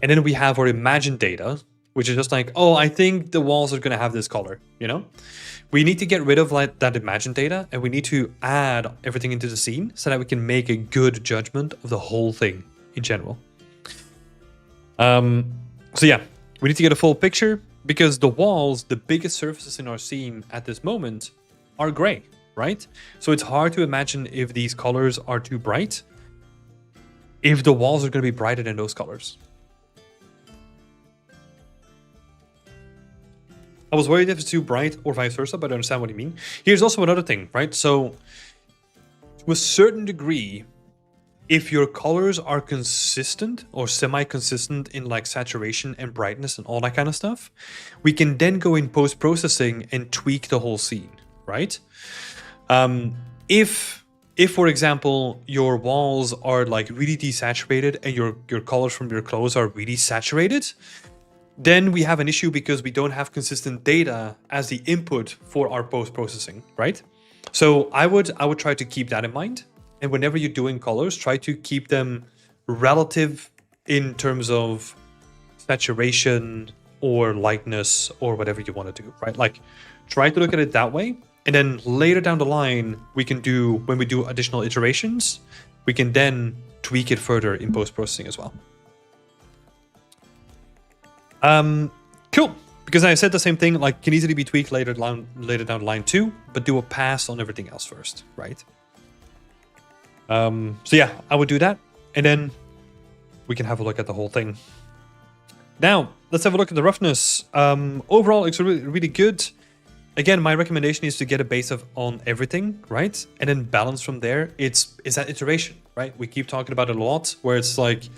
And then we have our imagined data, which is just like, oh, I think the walls are going to have this color, you know? We need to get rid of like that imagined data and we need to add everything into the scene so that we can make a good judgment of the whole thing in general. So yeah, we need to get a full picture because the walls, the biggest surfaces in our scene at this moment are gray, right? So it's hard to imagine if these colors are too bright, if the walls are going to be brighter than those colors. I was worried if it's too bright or vice versa, but I understand what you mean. Here's also another thing, right? So to a certain degree, if your colors are consistent or semi-consistent in like saturation and brightness and all that kind of stuff, we can then go in post-processing and tweak the whole scene, right? If for example, your walls are like really desaturated and your colors from your clothes are really saturated, then we have an issue because we don't have consistent data as the input for our post-processing, right? So I would try to keep that in mind. And whenever you're doing colors, try to keep them relative in terms of saturation or lightness or whatever you want to do, right? Like try to look at it that way. And then later down the line, when we do additional iterations, we can then tweak it further in post-processing as well. Cool. Because I said the same thing, like can easily be tweaked later down the line too, but do a pass on everything else first, right? So yeah, I would do that, and then we can have a look at the whole thing. Now, let's have a look at the roughness. Overall, it's really, really good. Again, my recommendation is to get a base on everything, right? And then balance from there. It's that iteration, right? We keep talking about it a lot, where it's like,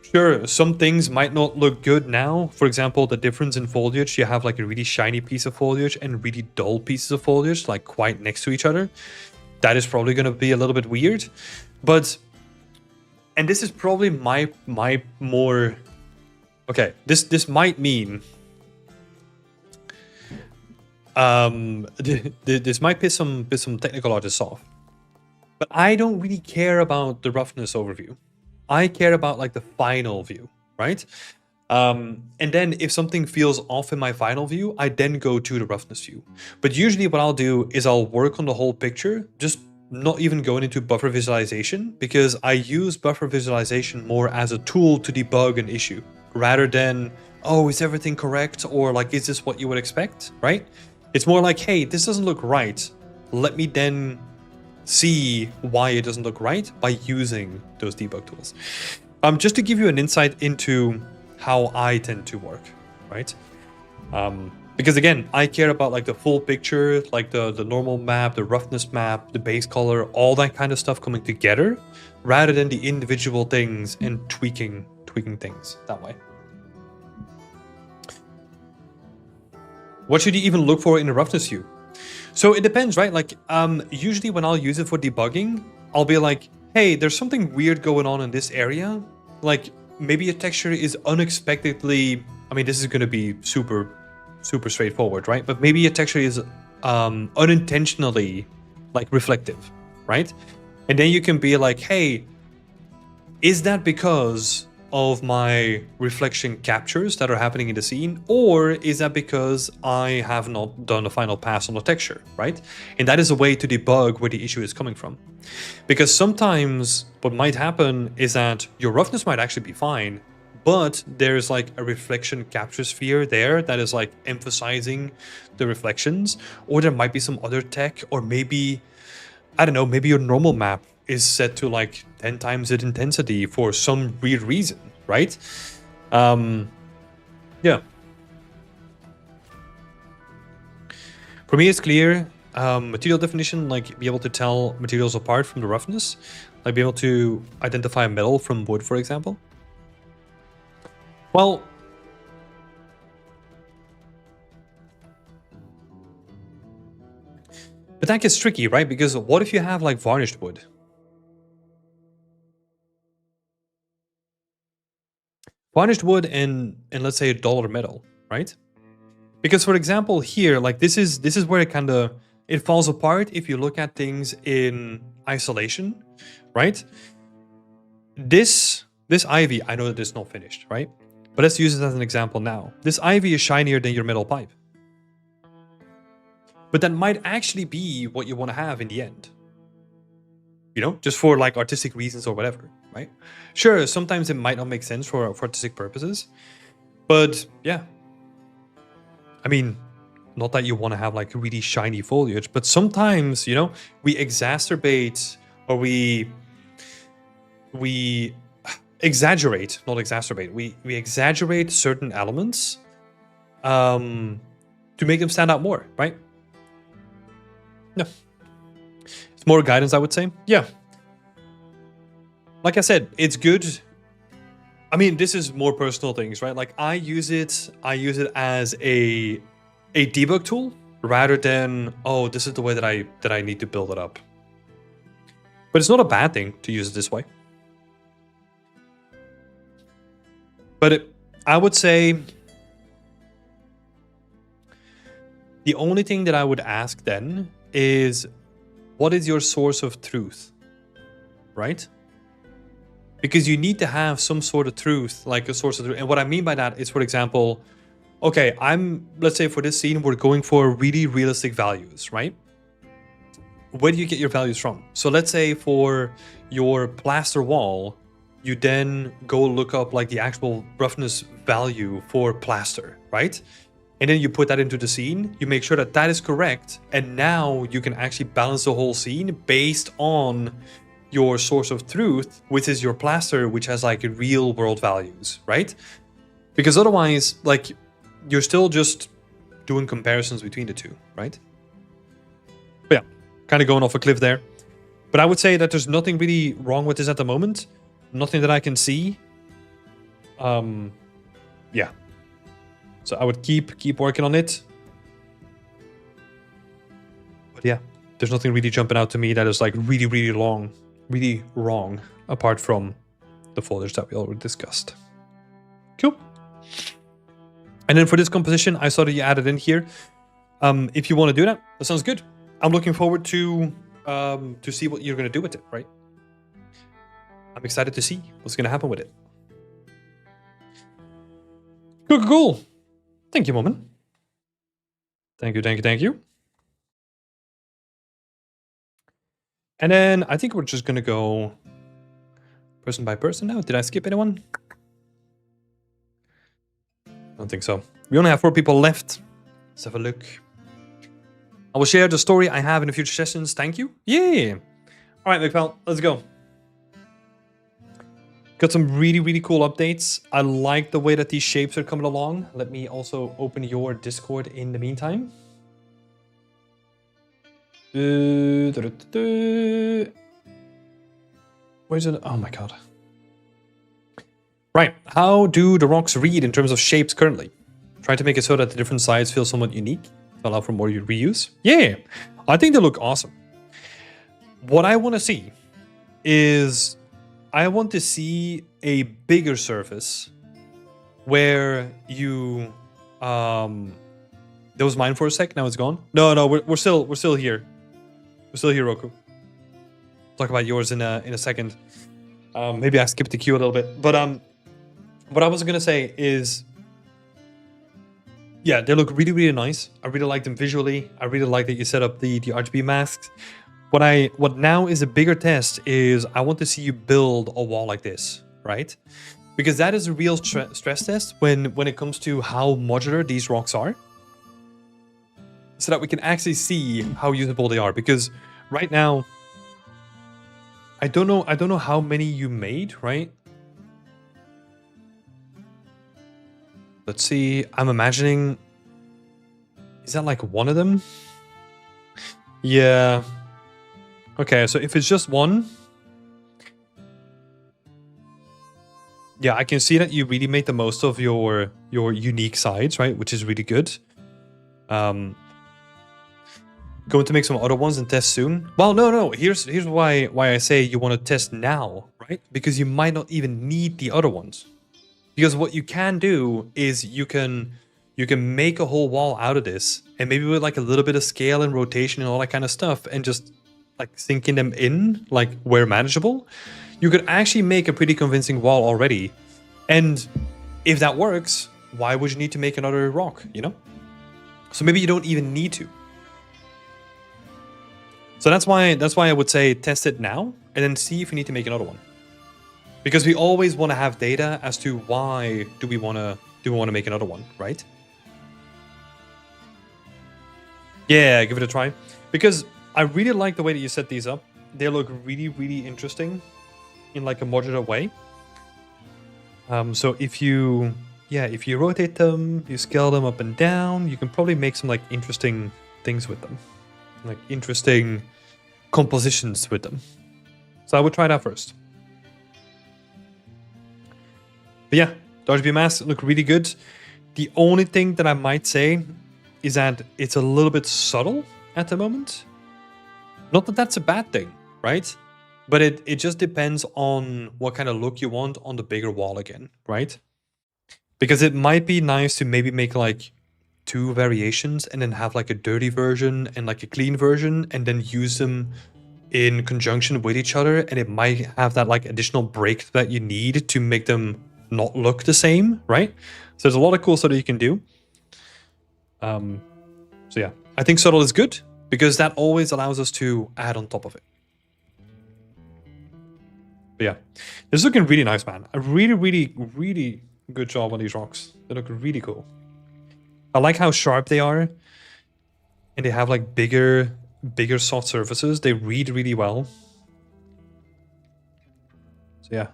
sure, some things might not look good now. For example, the difference in foliage, you have like a really shiny piece of foliage and really dull pieces of foliage, like quite next to each other. That is probably going to be a little bit weird, and this is probably my more, okay, this might mean, this might piss some technical artists off, but I don't really care about the roughness overview. I care about like the final view, right? And then if something feels off in my final view, I then go to the roughness view. But usually what I'll do is I'll work on the whole picture, just not even going into buffer visualization, because I use buffer visualization more as a tool to debug an issue rather than, oh, is everything correct? Or like, is this what you would expect, right? It's more like, hey, this doesn't look right. Let me then see why it doesn't look right by using those debug tools. Just to give you an insight into how I tend to work, right? Because again, I care about like the full picture, like the normal map, the roughness map, the base color, all that kind of stuff coming together, rather than the individual things and tweaking things that way. What should you even look for in a roughness hue? So it depends, right? Like, usually when I'll use it for debugging, I'll be like, hey, there's something weird going on in this area. Like, maybe a texture is unexpectedly, I mean, this is going to be super straightforward, right? But maybe a texture is unintentionally like reflective, right? And then you can be like, hey, is that because of my reflection captures that are happening in the scene, or is that because I have not done a final pass on the texture, right? And that is a way to debug where the issue is coming from. Because sometimes what might happen is that your roughness might actually be fine, but there's like a reflection capture sphere there that is like emphasizing the reflections, or there might be some other tech, or maybe, I don't know, maybe your normal map is set to like 10 times its intensity for some weird reason, right? Yeah. For me, it's clear. Material definition, like be able to tell materials apart from the roughness, like be able to identify metal from wood, for example. Well, but that gets tricky, right? Because what if you have like varnished wood? Varnished wood and let's say a duller metal, right? Because for example here, like this is where it falls apart if you look at things in isolation, right? This ivy, I know that it's not finished, right? But let's use it as an example now. This ivy is shinier than your metal pipe. But that might actually be what you want to have in the end. You know, just for like artistic reasons or whatever, right? Sure, sometimes it might not make sense for artistic purposes. But yeah. I mean, not that you want to have like really shiny foliage, but sometimes, you know, we exacerbate or we exaggerate, not exacerbate. We exaggerate certain elements to make them stand out more, right? No. It's more guidance, I would say. Yeah. Like I said, it's good. I mean, this is more personal things, right? Like I use it as a debug tool rather than, oh, this is the way that I need to build it up. But it's not a bad thing to use it this way. But I would say the only thing that I would ask then is, what is your source of truth, right? Because you need to have some sort of truth, like a source of truth. And what I mean by that is, for example, okay, let's say for this scene, we're going for really realistic values, right? Where do you get your values from? So let's say for your plaster wall, you then go look up like the actual roughness value for plaster, right? And then you put that into the scene, you make sure that that is correct, and now you can actually balance the whole scene based on your source of truth, which is your plaster, which has like real world values, right? Because otherwise, like, you're still just doing comparisons between the two, right? But yeah, kind of going off a cliff there. But I would say that there's nothing really wrong with this at the moment. Nothing that I can see. Yeah. So I would keep working on it. But yeah, there's nothing really jumping out to me that is like really wrong, apart from the folders that we already discussed. Cool. And then for this composition, I saw that you added in here. If you want to do that, that sounds good. I'm looking forward to see what you're going to do with it, right? I'm excited to see what's going to happen with it. Cool. Thank you, Moment. Thank you. And then I think we're just gonna go person by person now. Did I skip anyone? I don't think so. We only have 4 people left. Let's have a look. I will share the story I have in the future sessions. Thank you. Yeah. All right, McPel, let's go. Got some really, really cool updates. I like the way that these shapes are coming along. Let me also open your Discord in the meantime. Where's it? Oh my god. Right. How do the rocks read in terms of shapes currently? Try to make it so that the different sides feel somewhat unique to allow for more reuse. Yeah, I think they look awesome. What I want to see is I want to see a bigger surface where you that was mine for a sec, now it's gone. No, we're still here. We're still here, Roku. Talk about yours in a second. Maybe I skipped the queue a little bit, but what I was gonna say is, yeah, they look really, really nice. I really like them visually. I really like that you set up the RGB masks. What now is a bigger test is I want to see you build a wall like this, right? Because that is a real stress test when it comes to how modular these rocks are, so that we can actually see how usable they are. Because right now, I don't know how many you made, right? Let's see. I'm imagining, is that like one of them? Yeah. Okay, so if it's just one, yeah, I can see that you really made the most of your unique sides, right? Which is really good. Going to make some other ones and test soon. Well, no. Here's why I say you want to test now, right? Because you might not even need the other ones. Because what you can do is you can make a whole wall out of this, and maybe with like a little bit of scale and rotation and all that kind of stuff, and just like sinking them in like where manageable, you could actually make a pretty convincing wall already. And if that works, why would you need to make another rock, you know? So maybe you don't even need to. So that's why I would say test it now and then see if you need to make another one. Because we always want to have data as to why do we want to make another one, right? Yeah, give it a try. Because I really like the way that you set these up. They look really, really interesting in like a modular way. So if you rotate them, you scale them up and down, you can probably make some like interesting things with them. Like interesting compositions with them. So I would try that first. But yeah, the RGB masks look really good. The only thing that I might say is that it's a little bit subtle at the moment. Not that that's a bad thing, right? But it just depends on what kind of look you want on the bigger wall again, right? Because it might be nice to maybe make like 2 variations and then have like a dirty version and like a clean version, and then use them in conjunction with each other, and it might have that like additional break that you need to make them not look the same, right? So there's a lot of cool stuff that you can do. So yeah, I think subtle is good because that always allows us to add on top of it. But yeah, this is looking really nice, man. A really, really, really good job on these rocks. They look really cool. I like how sharp they are, and they have like bigger soft surfaces. They read really well. So yeah,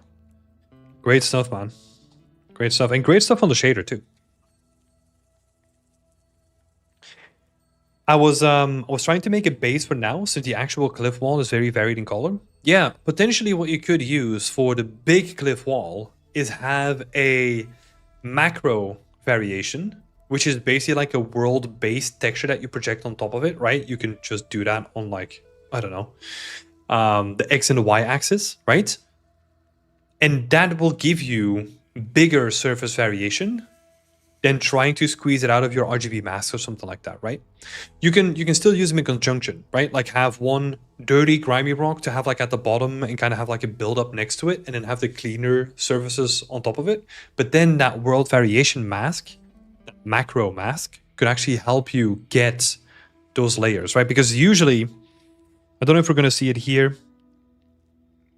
great stuff, man. Great stuff, and great stuff on the shader too. I was trying to make a base for now, since the actual cliff wall is very varied in color. Yeah, potentially what you could use for the big cliff wall is have a macro variation, which is basically like a world-based texture that you project on top of it, right? You can just do that on like, I don't know, the X and the Y axis, right? And that will give you bigger surface variation than trying to squeeze it out of your RGB mask or something like that, right? You can still use them in conjunction, right? Like have one dirty, grimy rock to have like at the bottom and kind of have like a build up next to it, and then have the cleaner surfaces on top of it. But then that world variation mask, that macro mask, could actually help you get those layers, right? Because usually I don't know if we're going to see it here.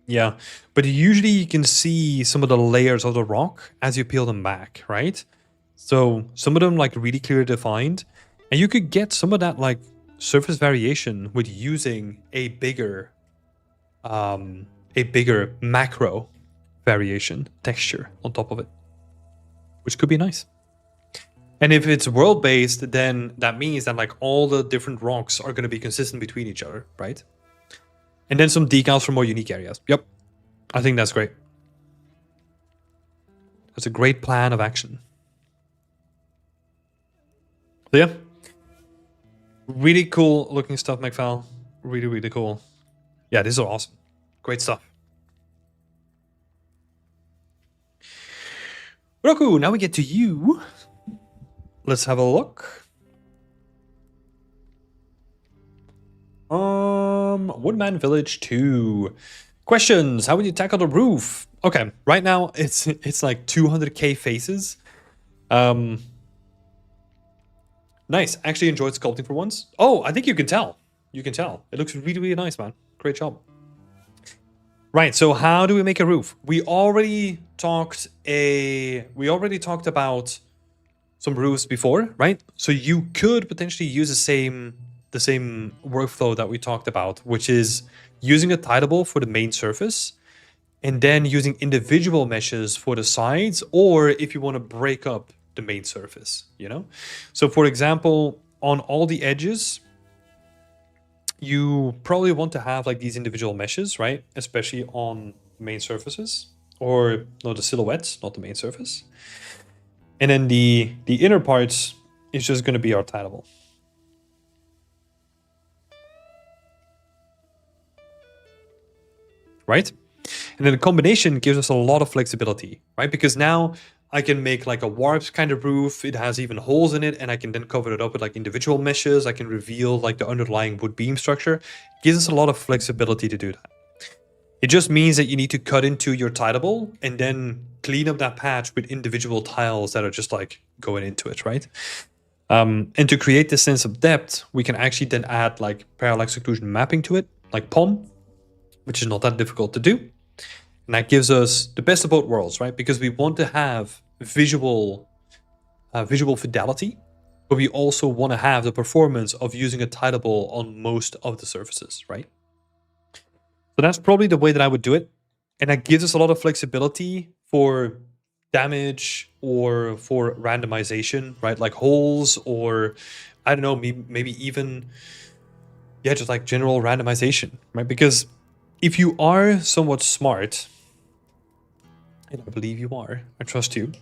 Yeah, but usually you can see some of the layers of the rock as you peel them back, right? So some of them like really clearly defined, and you could get some of that like surface variation with using a bigger macro variation texture on top of it, which could be nice. And if it's world-based, then that means that like all the different rocks are going to be consistent between each other, right? And then some decals for more unique areas. Yep. I think that's great. That's a great plan of action. So yeah. Really cool looking stuff, McFall. Really, really cool. Yeah, this is awesome. Great stuff. Roku, now we get to you. Let's have a look. Woodman Village 2. Questions. How would you tackle the roof? Okay, right now it's like 200k faces. Nice. Actually enjoyed sculpting for once. Oh, I think you can tell. You can tell. It looks really, really nice, man. Great job. Right, so how do we make a roof? We already talked about some roofs before, right? So you could potentially use the same workflow that we talked about, which is using a tileable for the main surface and then using individual meshes for the sides, or if you want to break up the main surface, you know? So for example, on all the edges, you probably want to have like these individual meshes, right? Especially on main surfaces, or no, the silhouettes, not the main surface. And then the inner parts is just going to be our tileable. Right? And then the combination gives us a lot of flexibility, right? Because now I can make like a warped kind of roof. It has even holes in it, and I can then cover it up with like individual meshes. I can reveal like the underlying wood beam structure. It gives us a lot of flexibility to do that. It just means that you need to cut into your tileable and then clean up that patch with individual tiles that are just like going into it, right? And to create this sense of depth, we can actually then add like parallax occlusion mapping to it, like POM, which is not that difficult to do. And that gives us the best of both worlds, right? Because we want to have visual fidelity, but we also want to have the performance of using a tileable on most of the surfaces, right? So that's probably the way that I would do it. And that gives us a lot of flexibility for damage or for randomization, right? Like holes, or I don't know, maybe even, yeah, just like general randomization, right? Because if you are somewhat smart, and I believe you are, I trust you.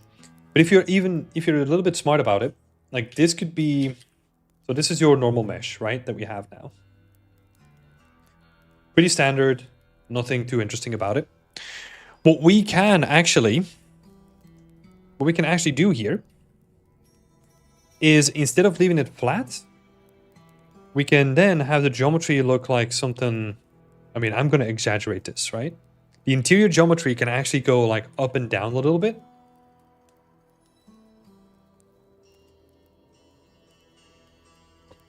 But if you're a little bit smart about it, like this could be, so this is your normal mesh, right? That we have now. Pretty standard, nothing too interesting about it. What we can actually do here is, instead of leaving it flat, we can then have the geometry look like something. I mean, I'm going to exaggerate this, right? The interior geometry can actually go like up and down a little bit.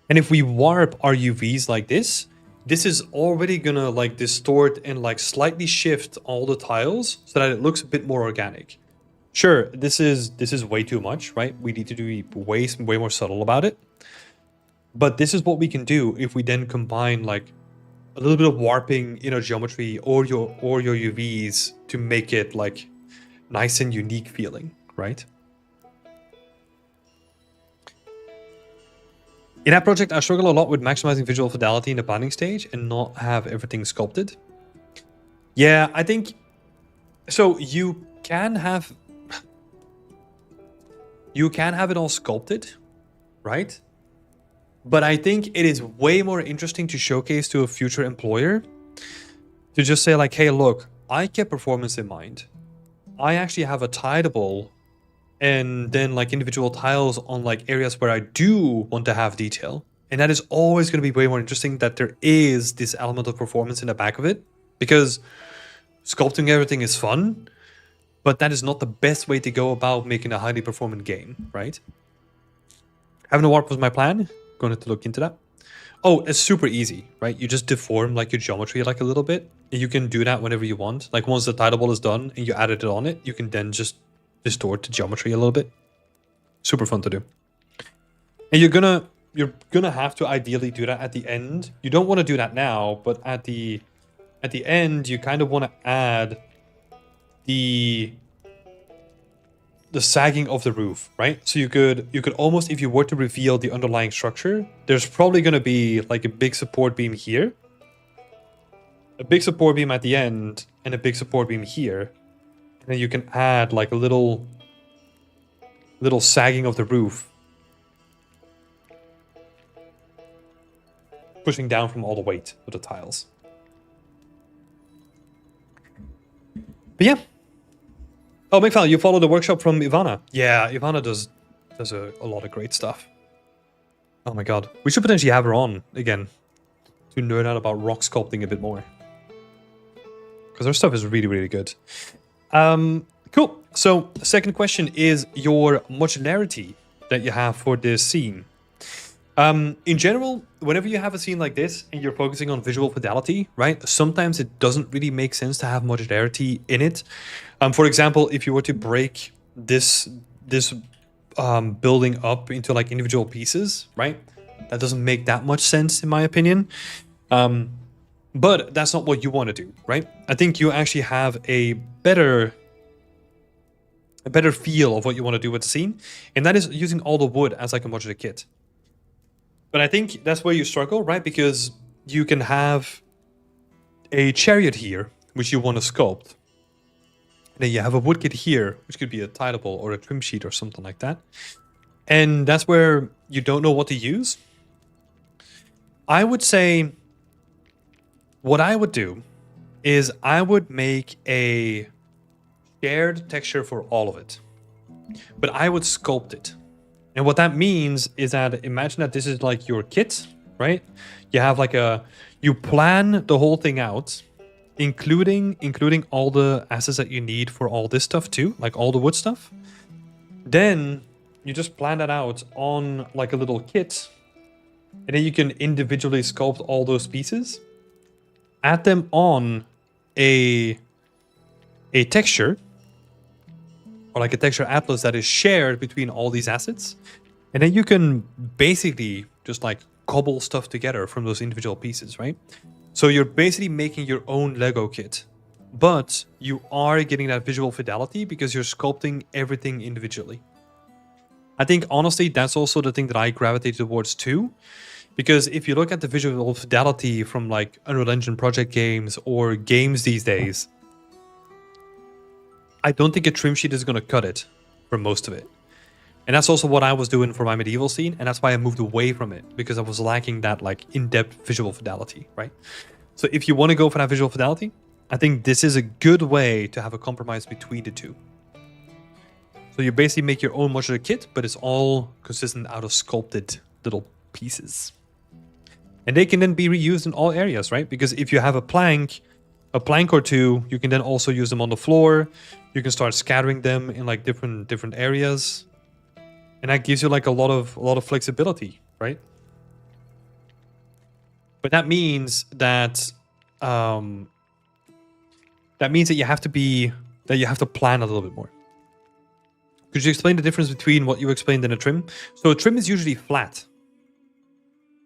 And if we warp our UVs like this is already going to like distort and like slightly shift all the tiles so that it looks a bit more organic. Sure, this is way too much, right? We need to be way more subtle about it. But this is what we can do if we then combine like a little bit of warping in our geometry or your UVs to make it like nice and unique feeling, right? In that project, I struggle a lot with maximizing visual fidelity in the planning stage and not have everything sculpted. Yeah, I think so. You can have it all sculpted, right? But I think it is way more interesting to showcase to a future employer to just say like, hey, look, I kept performance in mind. I actually have a tileable and then like individual tiles on like areas where I do want to have detail. And that is always going to be way more interesting, that there is this element of performance in the back of it, because sculpting everything is fun, but that is not the best way to go about making a highly performant game, right? Having a warp was my plan. Going to look into that. Oh, it's super easy, right? You just deform like your geometry like a little bit. And you can do that whenever you want. Like once the title is done and you added it on it, you can then just distort the geometry a little bit. Super fun to do. And you're gonna have to ideally do that at the end. You don't want to do that now, but at the end, you kind of want to add the sagging of the roof, right? So you could almost, if you were to reveal the underlying structure, there's probably going to be like a big support beam here, a big support beam at the end, and a big support beam here. And then you can add like a little sagging of the roof, pushing down from all the weight of the tiles. But yeah. Oh, McFall, you follow the workshop from Ivana. Yeah, Ivana does a lot of great stuff. Oh my god. We should potentially have her on again to nerd out about rock sculpting a bit more. Because her stuff is really, really good. Cool. So, second question is your modularity that you have for this scene. In general, whenever you have a scene like this and you're focusing on visual fidelity, right? Sometimes it doesn't really make sense to have modularity in it. For example, if you were to break this building up into like individual pieces, right? That doesn't make that much sense in my opinion. But that's not what you want to do, right? I think you actually have a better feel of what you want to do with the scene, and that is using all the wood as like a modular kit. But I think that's where you struggle, right? Because you can have a chariot here, which you want to sculpt. And then you have a wood kit here, which could be a tileable or a trim sheet or something like that. And that's where you don't know what to use. I would say what I would do is I would make a shared texture for all of it. But I would sculpt it. And what that means is that imagine that this is like your kit, right? You have like you plan the whole thing out, including all the assets that you need for all this stuff too, like all the wood stuff. Then you just plan that out on like a little kit, and then you can individually sculpt all those pieces, add them on a texture, or like a texture atlas that is shared between all these assets. And then you can basically just like cobble stuff together from those individual pieces, right? So you're basically making your own Lego kit, but you are getting that visual fidelity because you're sculpting everything individually. I think honestly, that's also the thing that I gravitate towards too. Because if you look at the visual fidelity from like Unreal Engine project games or games these days, I don't think a trim sheet is going to cut it for most of it. And that's also what I was doing for my medieval scene, and that's why I moved away from it, because I was lacking that like in-depth visual fidelity, right? So if you want to go for that visual fidelity, I think this is a good way to have a compromise between the two. So you basically make your own modular kit, but it's all consistent out of sculpted little pieces. And they can then be reused in all areas, right? Because if you have a plank or two, you can then also use them on the floor. You can start scattering them in like different areas. And that gives you like a lot of flexibility, right? But that means that you have to plan a little bit more. Could you explain the difference between what you explained and a trim? So a trim is usually flat,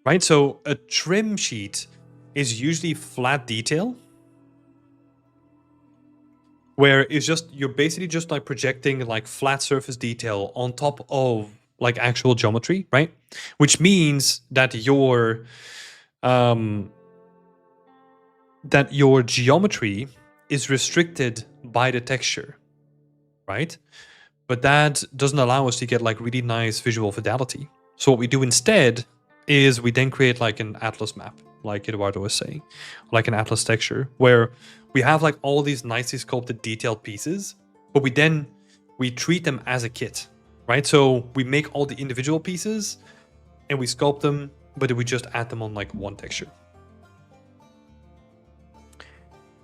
right? So a trim sheet is usually flat detail, where it's just, you're basically just like projecting like flat surface detail on top of like actual geometry, right? Which means that your geometry is restricted by the texture, right? But that doesn't allow us to get like really nice visual fidelity. So what we do instead is we then create like an atlas map, like Eduardo was saying, like an atlas texture, where we have like all these nicely sculpted detailed pieces, but we treat them as a kit, right? So we make all the individual pieces and we sculpt them, but we just add them on like one texture.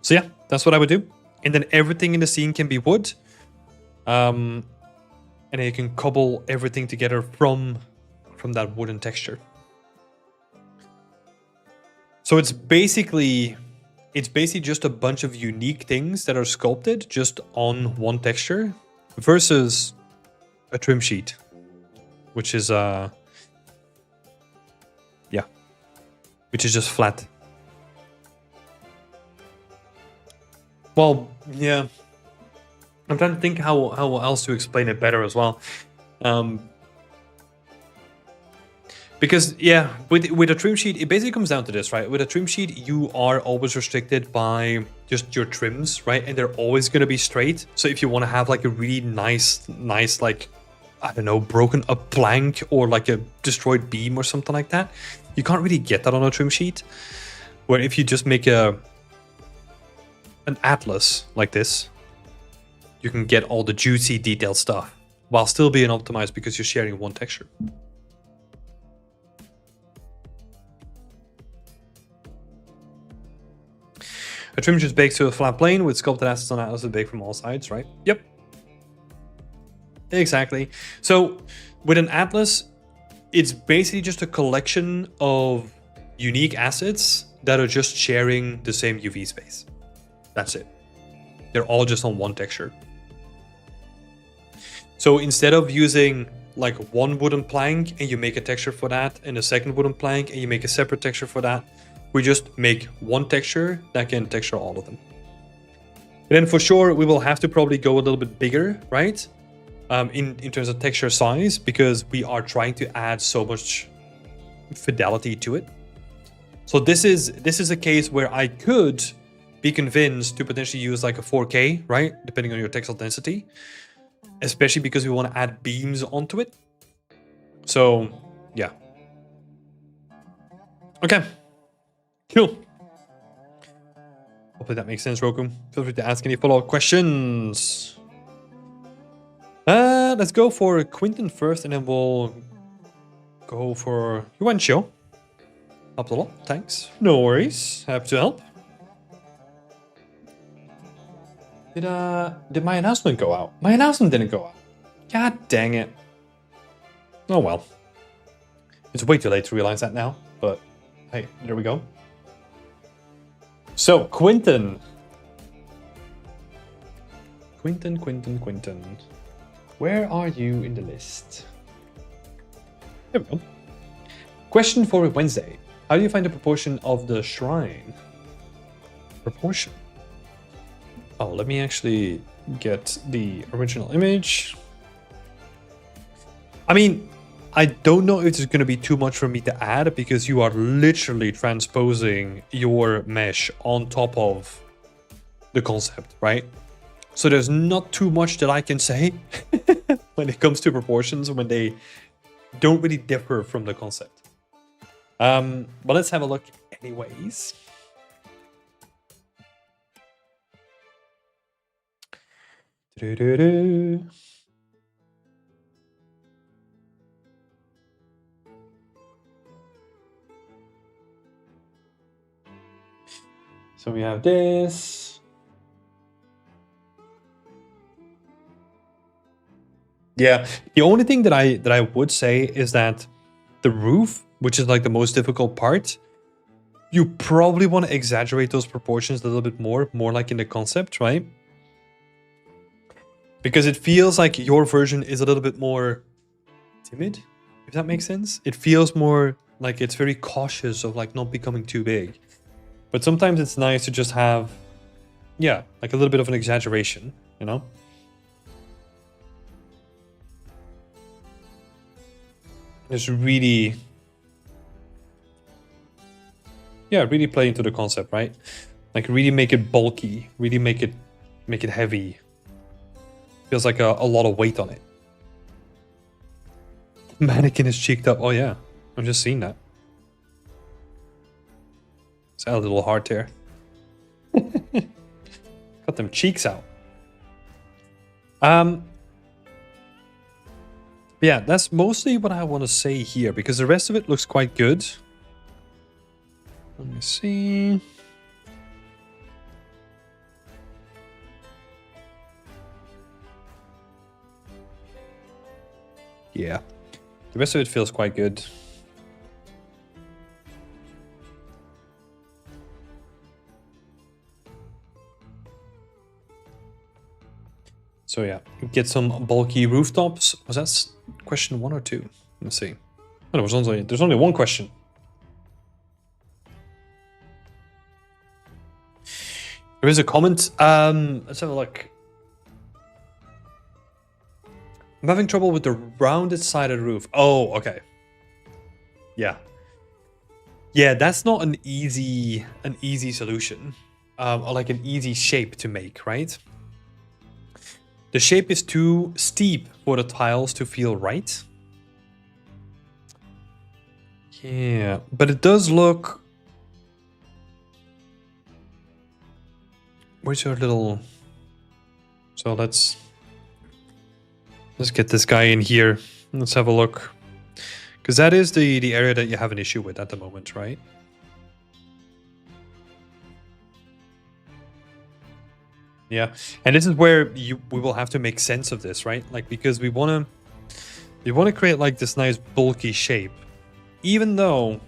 So yeah, that's what I would do. And then everything in the scene can be wood. And then you can cobble everything together from that wooden texture. So it's basically just a bunch of unique things that are sculpted just on one texture versus a trim sheet, which is which is just flat. Well, yeah. I'm trying to think how else to explain it better as well. Because, yeah, with a trim sheet, it basically comes down to this, right? With a trim sheet, you are always restricted by just your trims, right? And they're always going to be straight. So if you want to have like a really nice, like, I don't know, broken up plank or like a destroyed beam or something like that, you can't really get that on a trim sheet. Where if you just make an atlas like this, you can get all the juicy detailed stuff while still being optimized because you're sharing one texture. A trim just bakes to a flat plane with sculpted assets on atlas that bake from all sides, right? Yep. Exactly. So with an atlas, it's basically just a collection of unique assets that are just sharing the same UV space. That's it. They're all just on one texture. So instead of using like one wooden plank and you make a texture for that, and a second wooden plank and you make a separate texture for that, we just make one texture that can texture all of them. And then for sure, we will have to probably go a little bit bigger, right? In terms of texture size, because we are trying to add so much fidelity to it. So this is a case where I could be convinced to potentially use like a 4K, right? Depending on your textile density, especially because we want to add beams onto it. So yeah. Okay. Cool. Hopefully that makes sense, Roku. Feel free to ask any follow-up questions. Let's go for Quinton first, and then we'll go for Yuanqiu. Helped a lot, thanks. No worries, happy to help. Did my announcement go out? My announcement didn't go out. God dang it. Oh well. It's way too late to realize that now, but hey, there we go. So, Quinton. Quinton. Where are you in the list? There we go. Question for Wednesday. How do you find the proportion of the shrine? Proportion. Oh, let me actually get the original image. I mean, I don't know if it's going to be too much for me to add, because you are literally transposing your mesh on top of the concept, right? So there's not too much that I can say when it comes to proportions, when they don't really differ from the concept. But let's have a look anyways. So we have this. Yeah, the only thing that I would say is that the roof, which is like the most difficult part, you probably want to exaggerate those proportions a little bit more like in the concept, right? Because it feels like your version is a little bit more timid, if that makes sense. It feels more like it's very cautious of like not becoming too big. But sometimes it's nice to just have, yeah, like a little bit of an exaggeration, you know? Just really, yeah, really play into the concept, right? Like really make it bulky, really make it heavy. Feels like a lot of weight on it. Mannequin is cheeked up. Oh yeah, I'm just seeing that. It's a little heart there. Got them cheeks out. Yeah, that's mostly what I want to say here, because the rest of it looks quite good. Let me see. Yeah, the rest of it feels quite good. So yeah, get some bulky rooftops. Was that question 1 or 2? Let's see. Oh, there's only one question. There is a comment. Let's have a look. I'm having trouble with the rounded sided roof. Oh, okay. Yeah. Yeah, that's not an easy solution. Or like an easy shape to make, right? The shape is too steep for the tiles to feel right. Yeah, but it does look... Where's your little... So let's get this guy in here. Let's have a look. Because that is the area that you have an issue with at the moment, right? Yeah, and this is where we will have to make sense of this, right? Like, because we want to create like this nice bulky shape, even though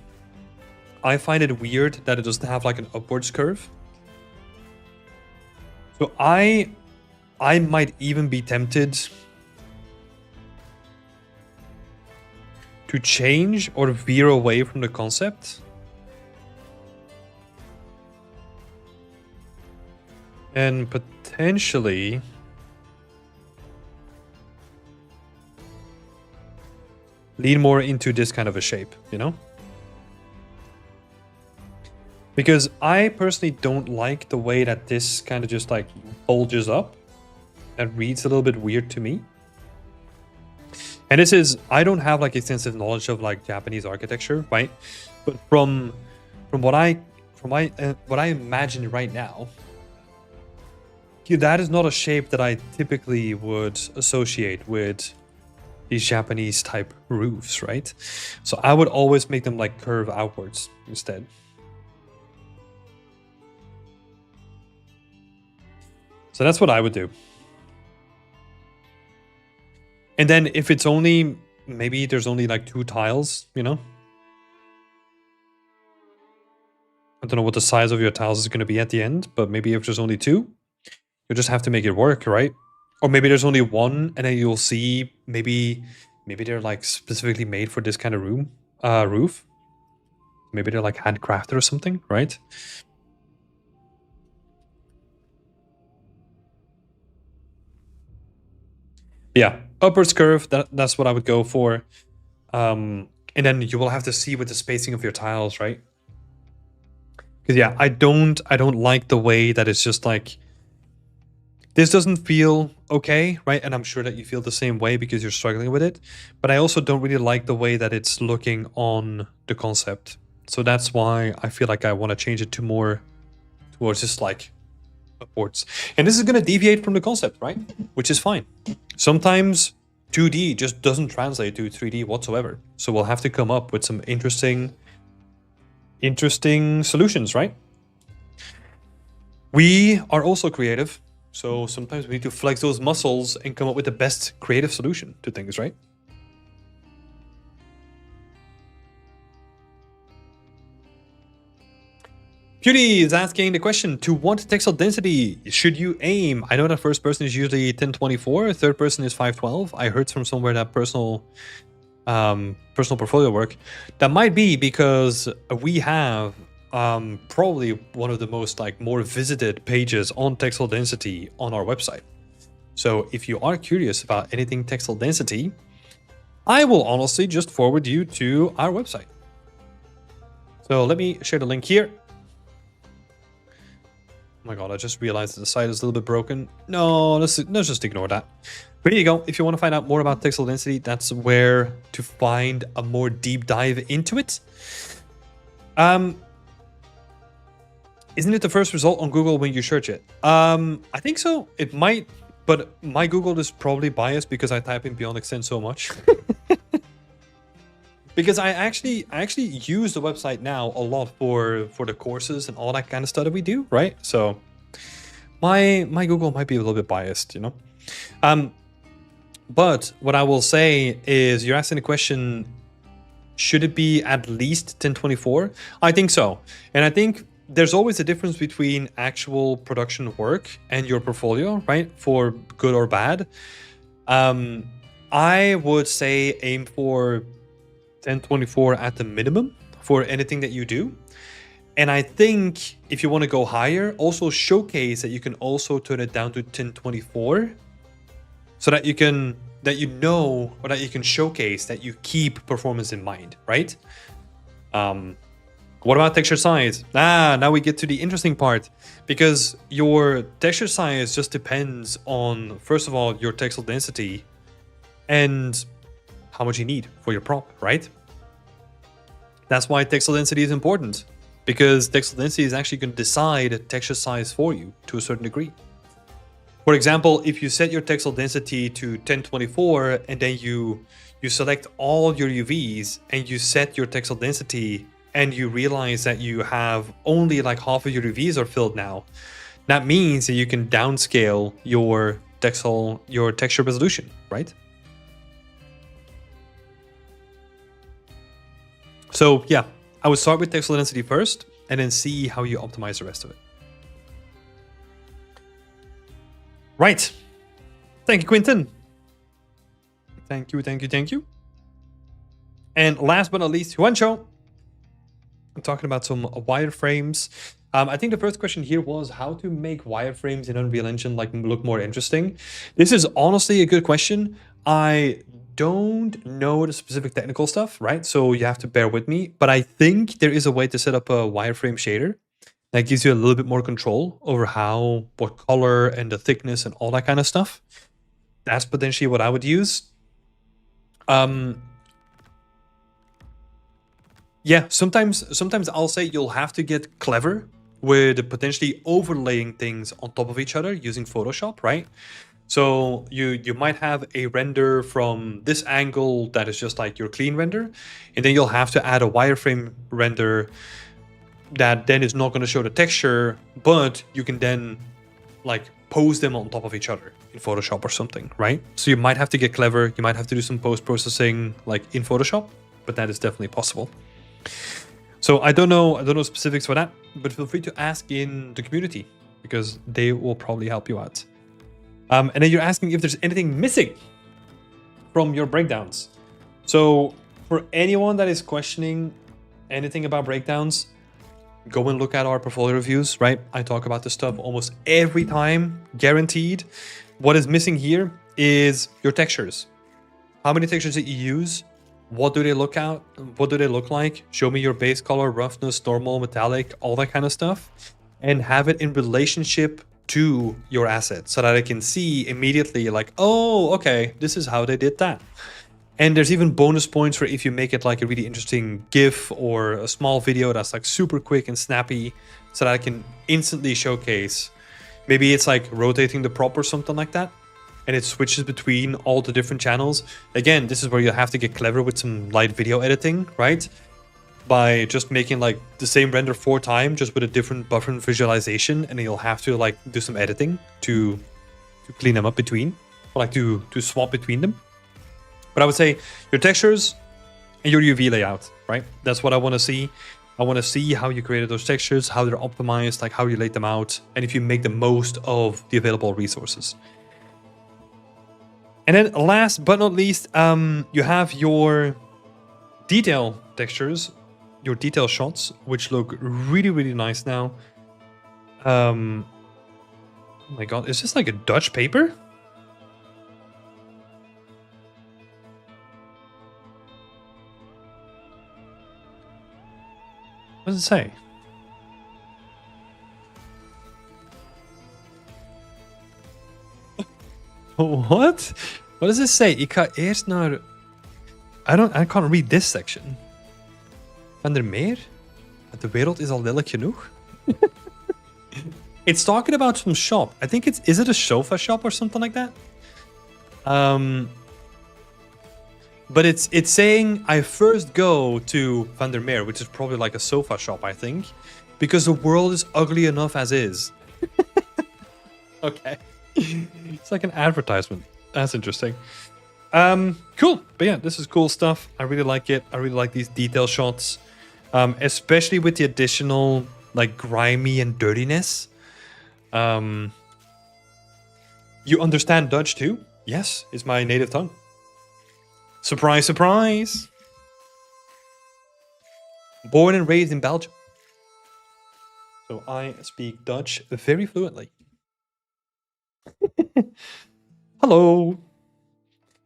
I find it weird that it doesn't have like an upwards curve. So I might even be tempted to change or veer away from the concept. And potentially lean more into this kind of a shape, you know? Because I personally don't like the way that this kind of just like bulges up. That reads a little bit weird to me. And this is, I don't have like extensive knowledge of like Japanese architecture, right? But from what I imagine right now, that is not a shape that I typically would associate with these Japanese type roofs, right? So I would always make them like curve outwards instead. So that's what I would do. And then if it's only, maybe there's only like 2 tiles, you know? I don't know what the size of your tiles is going to be at the end, but maybe if there's only 2, you just have to make it work, right? Or maybe there's only 1, and then you'll see maybe they're like specifically made for this kind of roof. Maybe they're like handcrafted or something, right? Yeah, upwards curve, that's what I would go for. And then you will have to see with the spacing of your tiles, right? Because yeah, I don't like the way that it's just like, this doesn't feel okay, right? And I'm sure that you feel the same way because you're struggling with it. But I also don't really like the way that it's looking on the concept. So that's why I feel like I want to change it to more towards just like upwards. And this is going to deviate from the concept, right? Which is fine. Sometimes 2D just doesn't translate to 3D whatsoever. So we'll have to come up with some interesting solutions, right? We are also creative. So sometimes we need to flex those muscles and come up with the best creative solution to things, right? Beauty is asking the question, to what textile density should you aim? I know that first person is usually 1024, third person is 512. I heard from somewhere that personal portfolio work. That might be because we have probably one of the most like more visited pages on textile density on our website. So if you are curious about anything textile density, I will honestly just forward you to our website. So let me share the link here. Oh my god, I just realized that the site is a little bit broken. No, let's just ignore that. But here you go. If you want to find out more about textile density, that's where to find a more deep dive into it. Isn't it the first result on Google when you search it? I think so. It might, but my Google is probably biased because I type in Beyond Extend so much. Because I actually use the website now a lot for the courses and all that kind of stuff that we do, right? So my Google might be a little bit biased, you know. But what I will say is, you're asking the question, should it be at least 1024? I think so. And I think there's always a difference between actual production work and your portfolio, right? For good or bad. I would say aim for 1024 at the minimum for anything that you do. And I think if you want to go higher, also showcase that you can also turn it down to 1024 so that you can, or that you can showcase that you keep performance in mind, right? What about texture size? Now we get to the interesting part, because your texture size just depends on, first of all, your texel density and how much you need for your prop, right? That's why texel density is important, because texel density is actually going to decide texture size for you to a certain degree. For example, if you set your texel density to 1024 and then you select all your UVs and you set your texel density and you realize that you have only like half of your UVs are filled now, that means that you can downscale your texture resolution, right? So yeah, I would start with texel density first and then see how you optimize the rest of it. Right. Thank you, Quinton. Thank you. And last but not least, Juancho. I'm talking about some wireframes. I think the first question here was how to make wireframes in Unreal Engine like look more interesting. This is honestly a good question. I don't know the specific technical stuff, right? So you have to bear with me. But I think there is a way to set up a wireframe shader that gives you a little bit more control over what color and the thickness and all that kind of stuff. That's potentially what I would use. Yeah, sometimes I'll say you'll have to get clever with potentially overlaying things on top of each other using Photoshop, right? So you might have a render from this angle that is just like your clean render, and then you'll have to add a wireframe render that then is not going to show the texture, but you can then like pose them on top of each other in Photoshop or something, right? So you might have to get clever. You might have to do some post-processing like in Photoshop, but that is definitely possible. So I don't know specifics for that, but feel free to ask in the community because they will probably help you out. And then you're asking if there's anything missing from your breakdowns. So for anyone that is questioning anything about breakdowns, go and look at our portfolio reviews, right? I talk about this stuff almost every time, guaranteed. What is missing here is your textures. How many textures that you use? What do they look out? What do they look like? Show me your base color, roughness, normal, metallic, all that kind of stuff. And have it in relationship to your asset so that I can see immediately like, oh, okay, this is how they did that. And there's even bonus points for if you make it like a really interesting GIF or a small video that's like super quick and snappy so that I can instantly showcase. Maybe it's like rotating the prop or something like that. And it switches between all the different channels. Again, this is where you have to get clever with some light video editing, right? By just making like the same render 4 times, just with a different buffer visualization. And then you'll have to like do some editing to clean them up between, or like to swap between them. But I would say your textures and your UV layout, right? That's what I want to see. I want to see how you created those textures, how they're optimized, like how you laid them out, and if you make the most of the available resources. And then last but not least, you have your detail textures, your detail shots, which look really, really nice now. Oh my god, is this like a Dutch paper? What does it say? What? What does it say? Ik ga eerst naar... I can't read this section. Van der Meer? De wereld is al lelijk genoeg? It's talking about some shop. I think is it a sofa shop or something like that? But it's saying I first go to Van der Meer, which is probably like a sofa shop, I think, because the world is ugly enough as is. Okay. It's like an advertisement. That's interesting. Cool. But yeah, this is cool stuff. I really like it. I really like these detail shots, especially with the additional like grimy and dirtiness. You understand Dutch too? Yes, it's my native tongue. Surprise, surprise! Born and raised in Belgium. So I speak Dutch very fluently. Hello.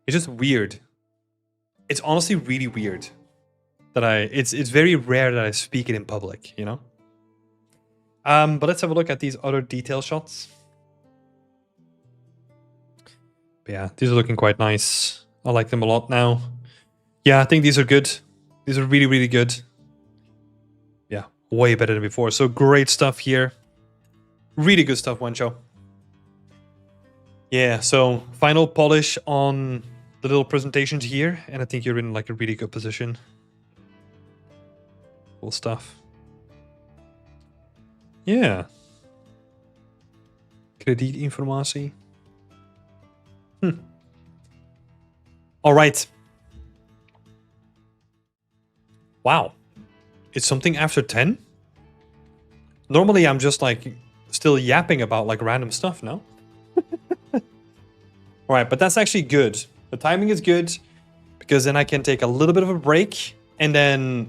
It's just weird. It's honestly really weird that it's very rare that I speak it in public, you know? But let's have a look at these other detail shots. But yeah, these are looking quite nice. I like them a lot now. Yeah, I think these are good. These are really, really good. Yeah, way better than before. So great stuff here. Really good stuff, Wencho. Yeah, so final polish on the little presentations here. And I think you're in like a really good position. Cool stuff. Yeah. Kredietinformatie. All right. Wow. It's something after 10? Normally I'm just like still yapping about like random stuff, no? All right, but that's actually good. The timing is good because then I can take a little bit of a break and then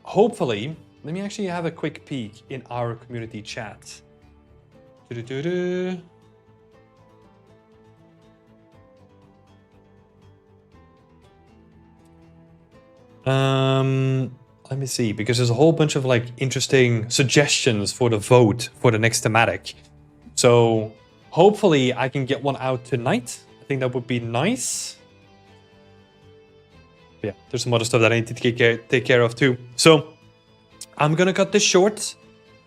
hopefully, let me actually have a quick peek in our community chat. Let me see, because there's a whole bunch of like interesting suggestions for the vote for the next thematic. So hopefully I can get one out tonight. I think that would be nice. Yeah, there's some other stuff that I need to take care of too. So I'm gonna cut this short.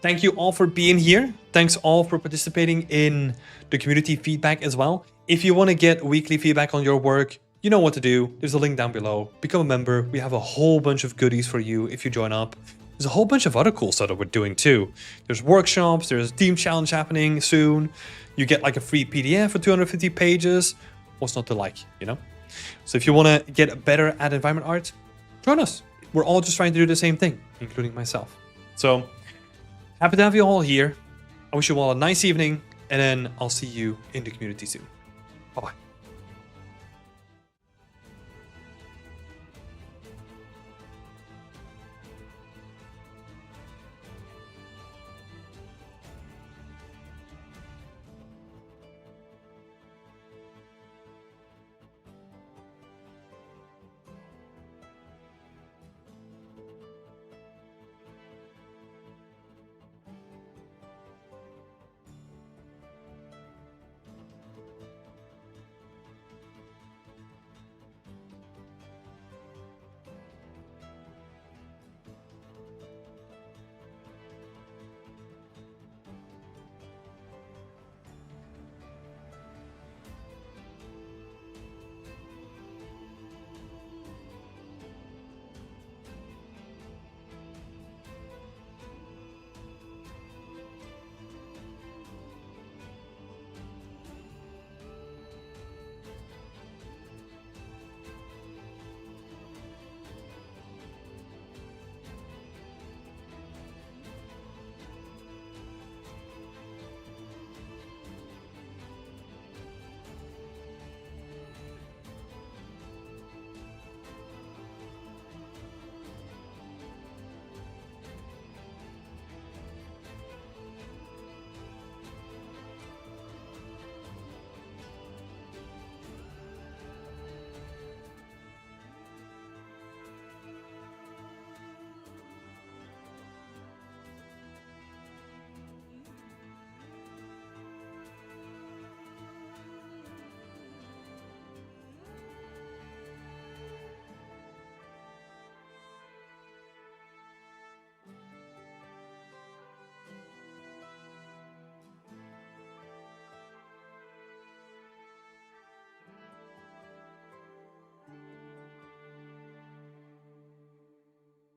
Thank you all for being here. Thanks all for participating in the community feedback as well. If you want to get weekly feedback on your work, you know what to do. There's a link down below. Become a member. We have a whole bunch of goodies for you if you join up. There's a whole bunch of other cool stuff that we're doing too. There's workshops, there's a team challenge happening soon. You get like a free PDF for 250 pages. What's not to like, you know? So if you want to get better at environment art, join us. We're all just trying to do the same thing, including myself. So happy to have you all here. I wish you all a nice evening, and then I'll see you in the community soon. Bye-bye.